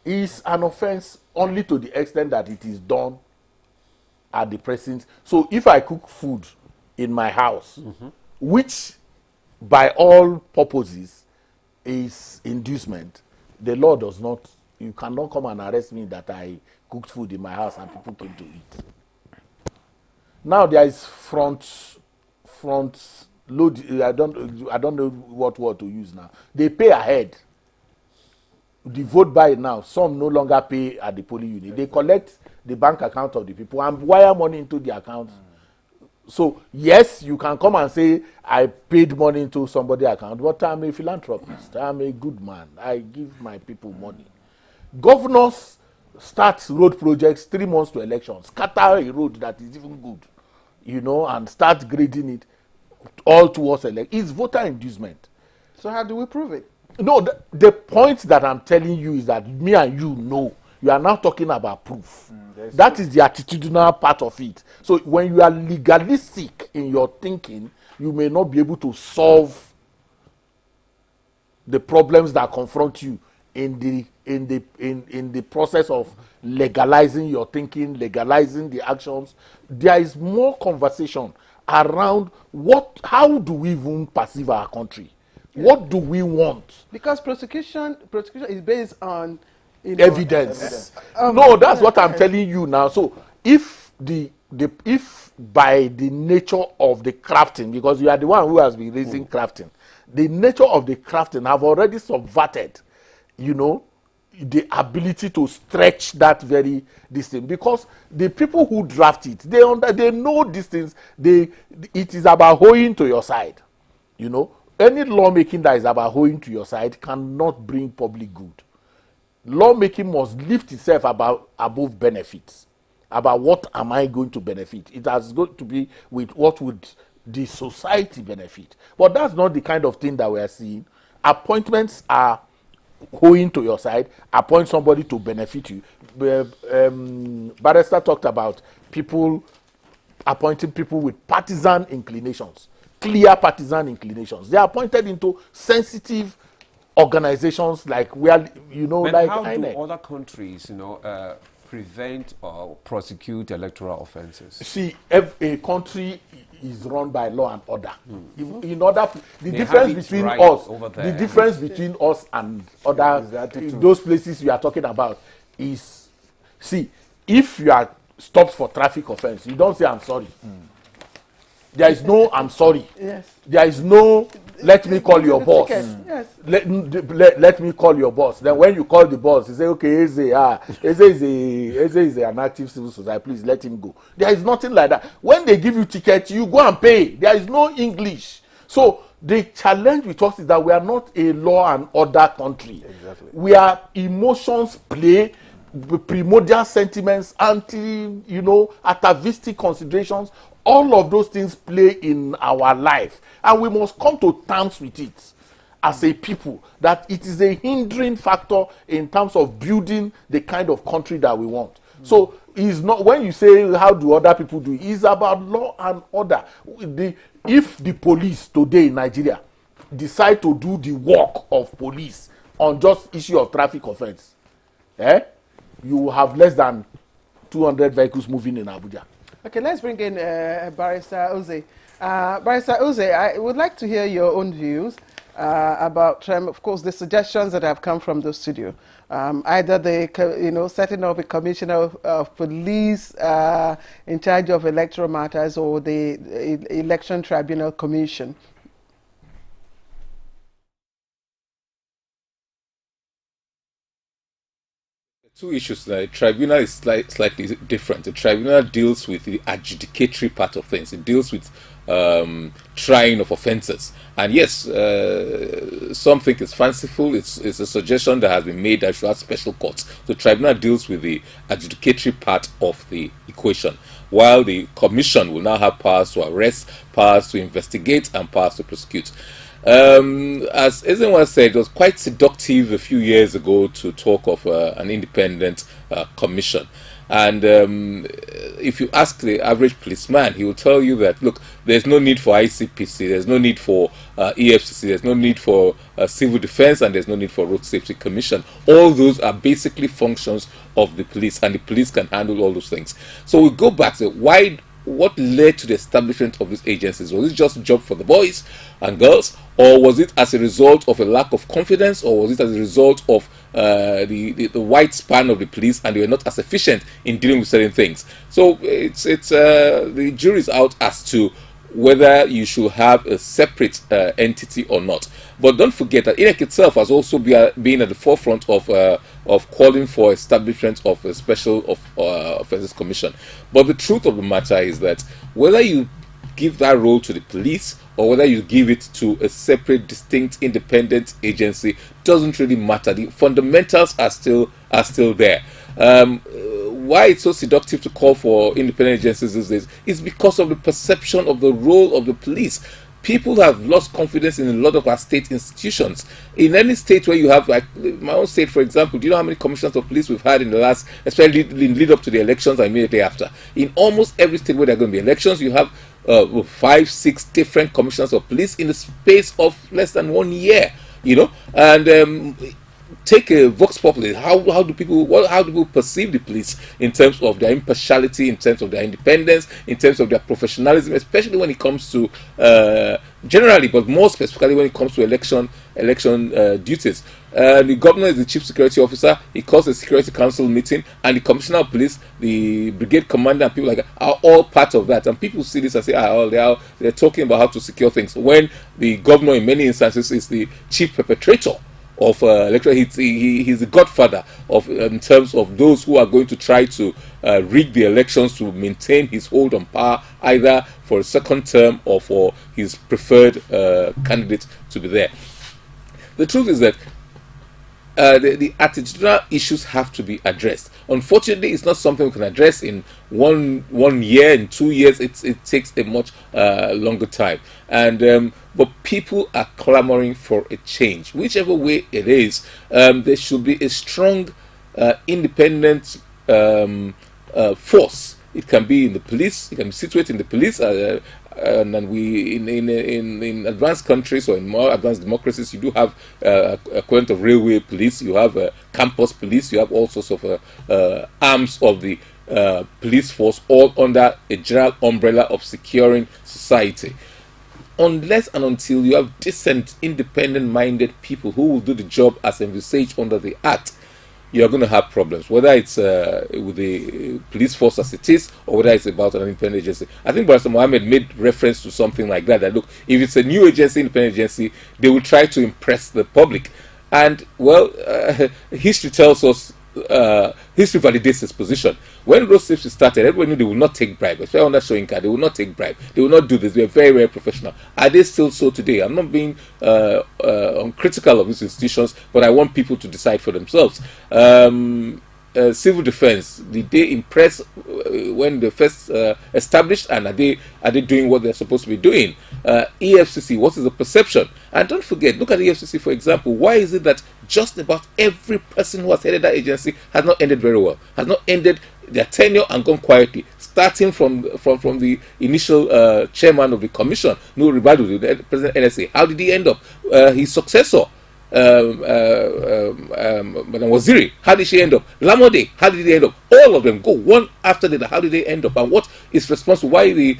is an offense only to the extent that it is done at the presence. So if I cook food in my house, which by all purposes is inducement, the law does not, you cannot come and arrest me that I cooked food in my house and people came to eat. Now there is front load. I don't know what word to use now. They pay ahead. The vote buy now. Some no longer pay at the polling unit. They collect the bank account of the people and wire money into the account. So yes, you can come and say I paid money into somebody's account, but I'm a philanthropist. I'm a good man. I give my people money. Governors start road projects 3 months to elections, scatter a road that is even good, you know, and start grading it all towards election. It's voter inducement. So how do we prove it? No, the point that I'm telling you is that me and you know. You are now talking about proof. That is the attitudinal part of it. So when you are legalistic in your thinking, you may not be able to solve the problems that confront you in the process of legalizing your thinking, legalizing the actions. There is more conversation around how do we even perceive our country? What do we want? Because prosecution is based on evidence. No, that's what I'm telling you now. So if if by the nature of the crafting, because you are the one who has been raising crafting, the nature of the crafting have already subverted, you know, the ability to stretch that very thing, because the people who draft it, they know these things. It is about hoeing to your side, you know. Any lawmaking that is about hoeing to your side cannot bring public good. Lawmaking must lift itself above benefits. About what am I going to benefit? It has got to be with what would the society benefit. But that's not the kind of thing that we are seeing. Appointments are hoeing to your side. Appoint somebody to benefit you. Barrister talked about people appointing people with partisan inclinations, clear partisan inclinations. They are appointed into sensitive organizations like But like how INEC. do other countries, prevent or prosecute electoral offenses? See, a country is run by law and order. In order, the difference between us and other those places you are talking about is, see, if you are stopped for traffic offense, you don't say I'm sorry. There is no I'm sorry. Yes. There is no let me call your boss. Yes. Let me call your boss. Then when you call the boss, you say, okay, Eze is an active civil society. Please let him go. There is nothing like that. When they give you ticket, you go and pay. There is no English. So the challenge with us is that we are not a law and order country. Exactly. We are emotions play, primordial sentiments, atavistic considerations. All of those things play in our life, and we must come to terms with it as a people, that it is a hindering factor in terms of building the kind of country that we want. So it's not, when you say how do other people do it, it's about law and order. If the police today in Nigeria decide to do the work of police on just issue of traffic offense, you will have less than 200 vehicles moving in Abuja. Okay, let's bring in Barrister Uze. Barrister Uze, I would like to hear your own views about, of course, the suggestions that have come from the studio. Either setting up a commissioner of police in charge of electoral matters, or the election tribunal commission. Two issues. The tribunal is slightly different. The tribunal deals with the adjudicatory part of things. It deals with trying of offences. And yes, some think it's fanciful. It's a suggestion that has been made that should have special courts. The tribunal deals with the adjudicatory part of the equation, while the commission will now have powers to arrest, powers to investigate, and powers to prosecute. As Ezenwa said, it was quite seductive a few years ago to talk of an independent commission. And if you ask the average policeman, he will tell you that, look, there's no need for ICPC, there's no need for EFCC, there's no need for civil defense, and there's no need for road safety commission. All those are basically functions of the police, and the police can handle all those things. So we go back to why what led to the establishment of these agencies? Was it just a job for the boys and girls, or was it as a result of a lack of confidence, or was it as a result of the wide span of the police, and they were not as efficient in dealing with certain things? So it's the jury's out as to whether you should have a separate entity or not. But don't forget that INEC itself has also been at the forefront of calling for establishment of a special offences commission. But the truth of the matter is that whether you give that role to the police or whether you give it to a separate, distinct, independent agency doesn't really matter. The fundamentals are still there. Why it's so seductive to call for independent agencies these days is because of the perception of the role of the police. People have lost confidence in a lot of our state institutions. In any state where you have, like my own state, for example, do you know how many commissioners of police we've had in the last, especially in lead up to the elections and immediately after? In almost every state where there are going to be elections, you have 5, 6 different commissioners of police in the space of less than 1 year. You know, and take a vox populi. How do people perceive the police in terms of their impartiality, in terms of their independence, in terms of their professionalism, especially when it comes to generally, but more specifically when it comes to election duties. The governor is the chief security officer. He calls a security council meeting, and the commissioner of police, the brigade commander, and people like that are all part of that. And people see this and say, they're talking about how to secure things, when the governor in many instances is the chief perpetrator of electoral. He's the godfather of in terms of those who are going to try to rig the elections to maintain his hold on power, either for a second term or for his preferred candidate to be there. The truth is that the attitudinal issues have to be addressed. Unfortunately, it's not something we can address in one year, in 2 years. It takes a much longer time. And but people are clamoring for a change. Whichever way it is, there should be a strong, independent force. It can be in the police. It can be situated in the police. And then we in advanced countries or in more advanced democracies, you do have equivalent of railway police, you have campus police, you have all sorts of arms of the police force, all under a general umbrella of securing society. Unless and until you have decent, independent-minded people who will do the job as envisaged under the Act, you're going to have problems, whether it's with the police force as it is, or whether it's about an independent agency. I think Barrister Mohammed made reference to something like that, that look, if it's a new agency, independent agency, they will try to impress the public. And, well, history tells us, history validates this position. When road safety started, everyone knew they will not take bribe. Especially under Soyinka, they will not take bribe. They will not do this. They are very, very professional. Are they still so today? I'm not being critical of these institutions, but I want people to decide for themselves. Civil defense, did they impress when they first established, and are they doing what they're supposed to be doing? EFCC, what is the perception? And don't forget, look at the EFCC for example. Why is it that just about every person who has headed that agency has not ended very well, has not ended their tenure and gone quietly, starting from the initial chairman of the commission, Nuhu Ribadu, the president NSA? How did he end up? His successor, Madam Waziri, how did she end up? Lamode, how did they end up? All of them go one after the other. How did they end up? And what is responsible? Why the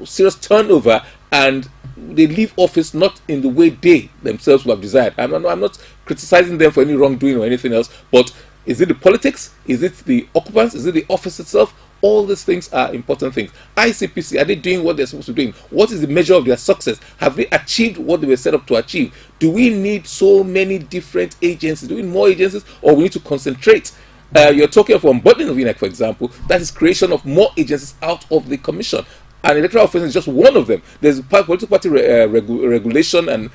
serious turnover, and they leave office not in the way they themselves would have desired? I'm not criticizing them for any wrongdoing or anything else, but is it the politics? Is it the occupants? Is it the office itself? All these things are important things. ICPC, are they doing what they're supposed to be doing? What is the measure of their success? Have they achieved what they were set up to achieve? Do we need so many different agencies? Do we need more agencies, or we need to concentrate? You're talking of unbundling of INEC, for example. That is creation of more agencies out of the commission. And electoral offence is just one of them. There's political party regulation and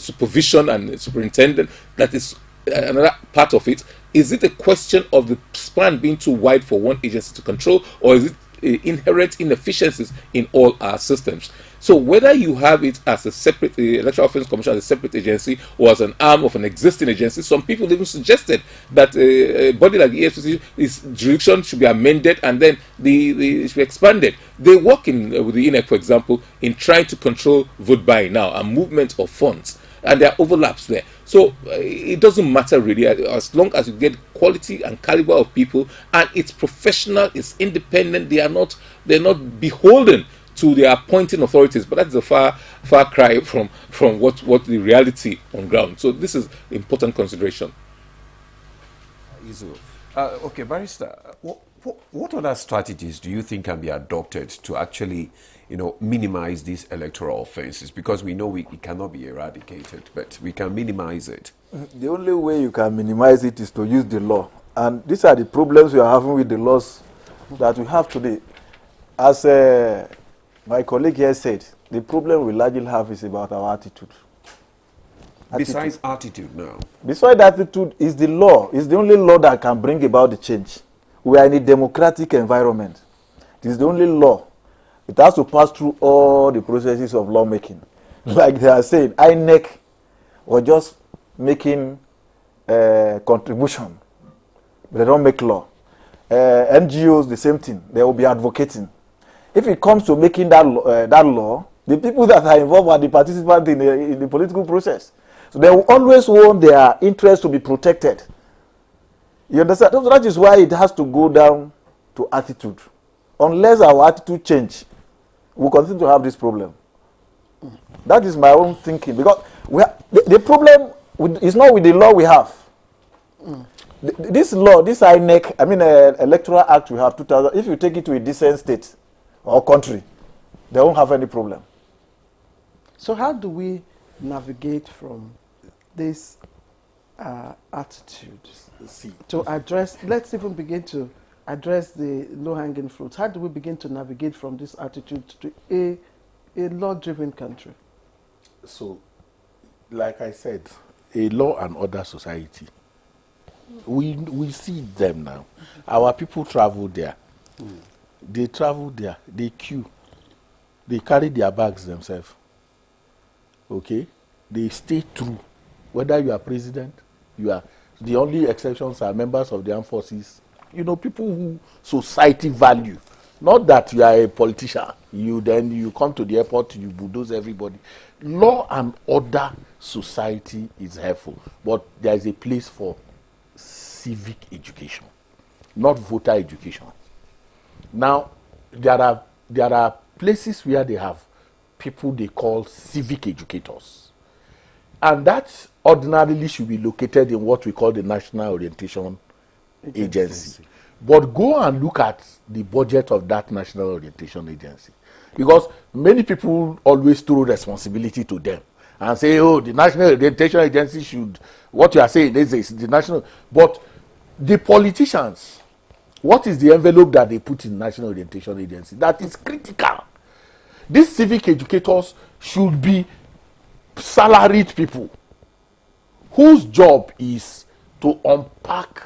supervision and superintendent. That is another part of it. Is it a question of the span being too wide for one agency to control, or is it inherent inefficiencies in all our systems? So whether you have it as a separate Electoral Offence Commission, as a separate agency, or as an arm of an existing agency, some people even suggested that a body like the EFCC, its jurisdiction should be amended and then it should be expanded. They work with the INEC, for example, in trying to control vote buying now and movement of funds. and there are overlaps there. So it doesn't matter really, as long as you get quality and caliber of people, and it's professional, it's independent. They're not beholden to their appointing authorities. But that's a far cry from what the reality on ground. So this is important consideration. Okay, Barrister, what other strategies do you think can be adopted to actually, minimize these electoral offenses? Because we know it cannot be eradicated, but we can minimize it. The only way you can minimize it is to use the law. And these are the problems we are having with the laws that we have today. As my colleague here said, the problem we largely have is about our attitude. Besides attitude now. Besides attitude is the law. It's the only law that can bring about the change. We are in a democratic environment. It is the only law. It has to pass through all the processes of lawmaking. Like they are saying, INEC was just making contribution. They don't make law. NGOs, the same thing. They will be advocating. If it comes to making that law, the people that are involved are the participants in the political process. So they will always want their interests to be protected. You understand? So that is why it has to go down to attitude. Unless our attitude change, we'll continue to have this problem. That is my own thinking. Because the problem is not with the law we have. This law, this INEC, Electoral Act we have 2000, if you take it to a decent state or country, they won't have any problem. So how do we navigate from this attitude to address, let's even begin to address the low-hanging fruits. How do we begin to navigate from this attitude to a law-driven country? So, like I said, a law and order society. We see them now. Our people travel there. They travel there. They queue. They carry their bags themselves. Okay? They stay true. Whether you are president, you are. The only exceptions are members of the armed forces. People who society value. Not that you are a politician. You come to the airport, you bulldoze everybody. Law and order society is helpful, but there is a place for civic education, not voter education. Now, there are places where they have people they call civic educators, and that ordinarily should be located in what we call the National Orientation Agency. But go and look at the budget of that National Orientation Agency, because many people always throw responsibility to them and say, oh, the National Orientation Agency should, what you are saying is the national, but the politicians, what is the envelope that they put in National Orientation Agency? That is critical. These civic educators should be salaried people whose job is to unpack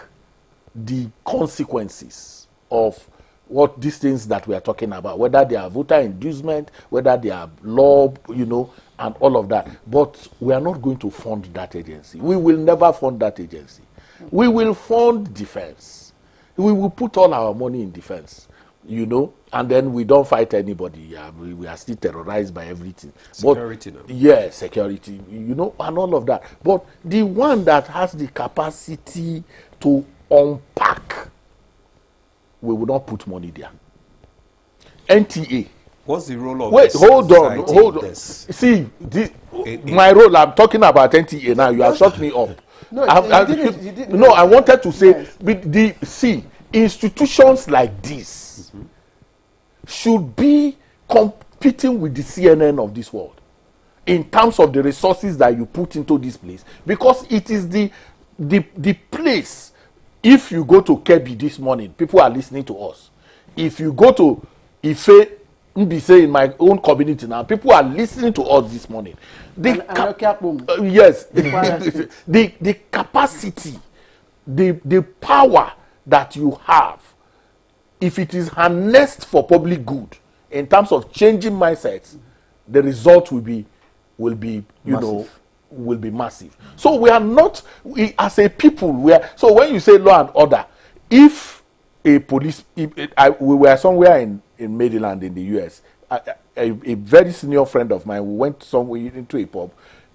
the consequences of what these things that we are talking about, whether they are voter inducement, whether they are law, and all of that. But we are not going to fund that agency. We will never fund that agency. We will fund defense. We will put all our money in defense, and then we don't fight anybody. We are still terrorized by everything. Security now. Yeah, security, and all of that. But the one that has the capacity to unpack, we will not put money there. NTA. What's the role of Wait, hold on. See, my role, I'm talking about NTA now. You have shut me up. No, you didn't. No, I wanted to say, institutions like this should be competing with the CNN of this world in terms of the resources that you put into this place, because it is the place. If you go to Kebbi this morning, people are listening to us. If you go to Ife, Mbise in my own community now, people are listening to us this morning. Yes, the capacity, the power that you have, if it is harnessed for public good, in terms of changing mindsets, the result will be massive. So we are not, as a people, so when you say law and order, if a police, we were somewhere in Maryland in the US, a very senior friend of mine, we went somewhere into a pub,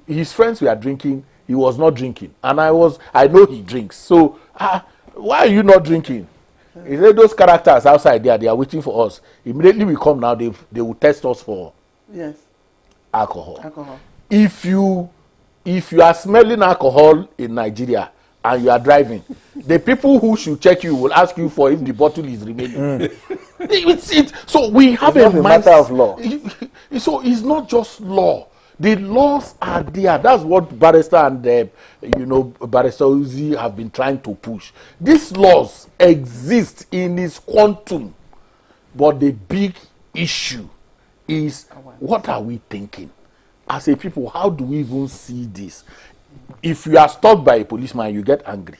his friends were drinking, he was not drinking. And I know he drinks. So, why are you not drinking? He said, those characters outside there, they are waiting for us. Immediately we come now, they will test us for alcohol. If you are smelling alcohol in Nigeria and you are driving, the people who should check you will ask you for if the bottle is remaining. So we have a matter of law. So it's not just law. The laws are there. That's what Barrister and Barrister Uzi have been trying to push. These laws exist in its quantum, but the big issue is, what are we thinking as a people? How do we even see this? If you are stopped by a policeman, you get angry.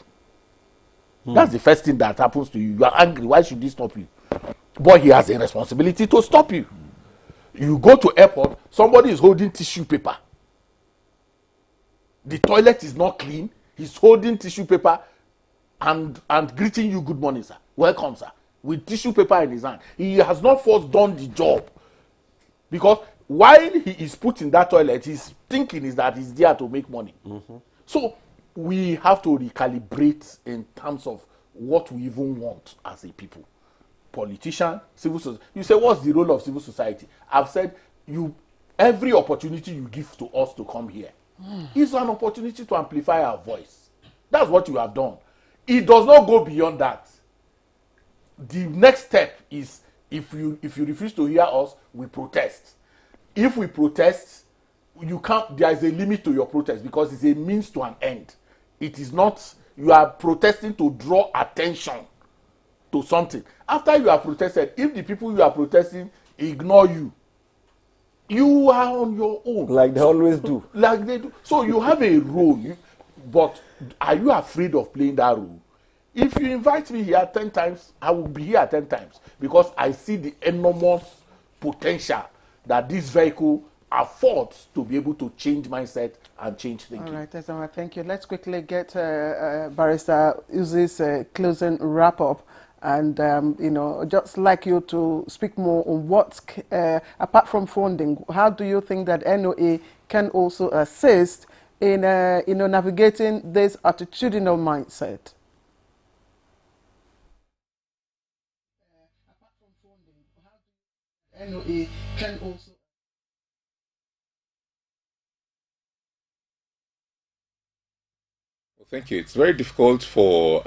That's the first thing that happens to you. You are angry. Why should he stop you? But he has a responsibility to stop you. You go to airport, somebody is holding tissue paper. The toilet is not clean. He's holding tissue paper and greeting you, good morning, sir. Welcome, sir. With tissue paper in his hand. He has not first done the job. Because while he is put in that toilet, his thinking is that he's there to make money. So we have to recalibrate in terms of what we even want as a people. Politician, civil society. You say, what's the role of civil society? I've said, every opportunity you give to us to come here is an opportunity to amplify our voice. That's what you have done. It does not go beyond that. The next step is, if you refuse to hear us, we protest. If we protest, there is a limit to your protest, because it's a means to an end. It is not, you are protesting to draw attention to something. After you have protested, if the people you are protesting ignore you, you are on your own. Like they always do. Like they do. So you have a role, but are you afraid of playing that role? If you invite me here 10 times, I will be here 10 times, because I see the enormous potential that this vehicle affords to be able to change mindset and change thinking. All right, Ezama, thank you. Let's quickly get Barrister Uzi's closing wrap-up. And, just like you to speak more on what, apart from funding, how do you think that NOA can also assist in, navigating this attitudinal mindset? Apart from funding, how do NOA can also... Thank you. It's very difficult for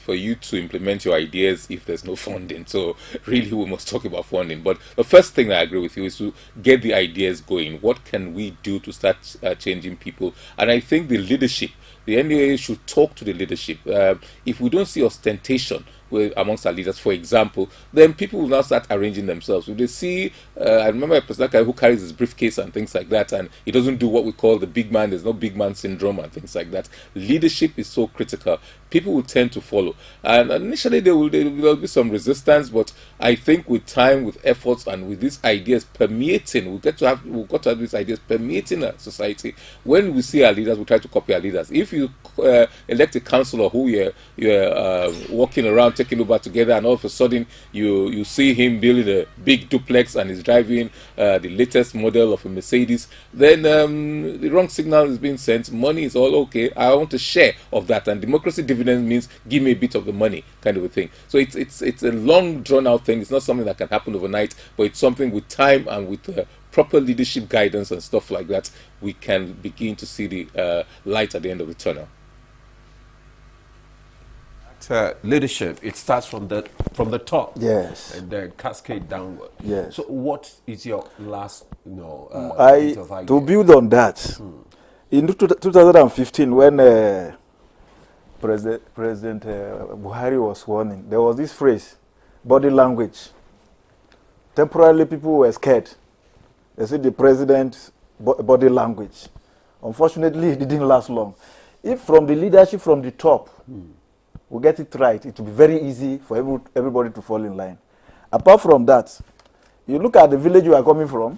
you to implement your ideas if there's no funding. So really, we must talk about funding. But the first thing I agree with you is to get the ideas going. What can we do to start changing people? And I think the leadership, the NOA should talk to the leadership. If we don't see ostentation amongst our leaders, for example, then people will now start arranging themselves. If they see, I remember a person who carries his briefcase and things like that, and he doesn't do what we call the big man, there's no big man syndrome and things like that. Leadership is so critical. People will tend to follow. And initially there will be some resistance, but I think with time, with efforts, and with these ideas permeating, we've got to have these ideas permeating our society. When we see our leaders, we try to copy our leaders. If you elect a councillor who you're walking around taking Uber together, and all of a sudden you see him building a big duplex and is driving the latest model of a Mercedes, then the wrong signal is being sent. Money is all okay. I want a share of that, and democracy dividend means give me a bit of the money, kind of a thing. So it's a long drawn out thing. It's not something that can happen overnight, but it's something with time and with proper leadership guidance and stuff like that, we can begin to see the light at the end of the tunnel. Leadership, it starts from the top, yes, and then cascade downward. Yes. So, what is your last, bit of idea? To build on that, in 2015, when President Buhari was sworn in, there was this phrase, body language. Temporarily, people were scared. They said the president's body language. Unfortunately, it didn't last long. If from the leadership from the top, we get it right, it will be very easy for everybody to fall in line. Apart from that, you look at the village you are coming from,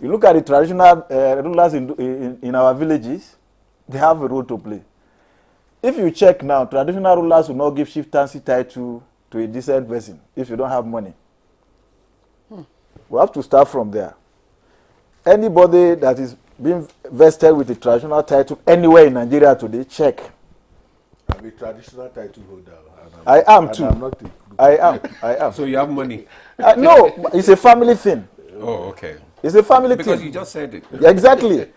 you look at the traditional rulers in our villages, they have a role to play. If you check now, traditional rulers will not give chieftaincy title to a decent person if you don't have money. We have to start from there. Anybody that is being vested with a traditional title anywhere in Nigeria today, check. I'm a traditional title holder. I am too. I'm not I am. So you have money? No, it's a family thing. Oh, okay. It's a family thing. Because you just said it. Yeah, exactly.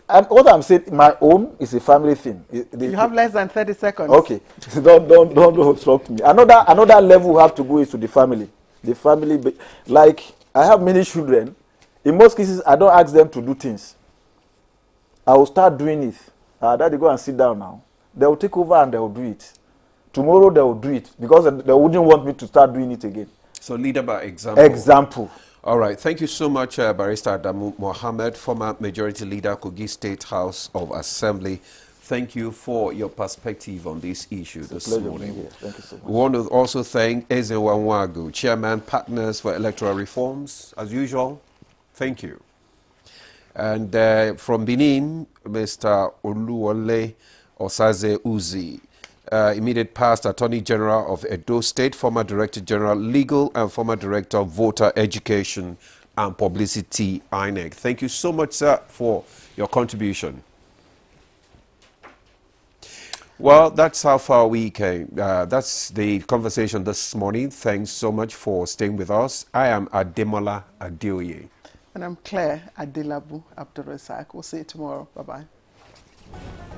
And what I'm saying, my own is a family thing. You have less than 30 seconds. Okay. don't obstruct me. Another level we have to go is to the family. The family, like I have many children. In most cases, I don't ask them to do things. I will start doing it. Daddy, go and sit down now. They will take over and they will do it. Tomorrow they will do it because they wouldn't want me to start doing it again. So leader by example. Example. All right. Thank you so much, Barrister Adamu Mohammed, former Majority Leader, Kogi State House of Assembly. Thank you for your perspective on this issue this morning. Thank you so much. We want to also thank Ezenwa Nwagu, Chairman, Partners for Electoral Reforms. As usual, thank you. And from Benin, Mr. Oluwole Osaze Uzi, immediate past Attorney General of Edo State, former Director General Legal, and former Director of Voter Education and Publicity, INEC. Thank you so much, sir, for your contribution. Well, that's how far we came. That's the conversation this morning. Thanks so much for staying with us. I am Ademola Adeoye. And I'm Claire Adelabu Abdurrazak. We'll see you tomorrow. Bye-bye.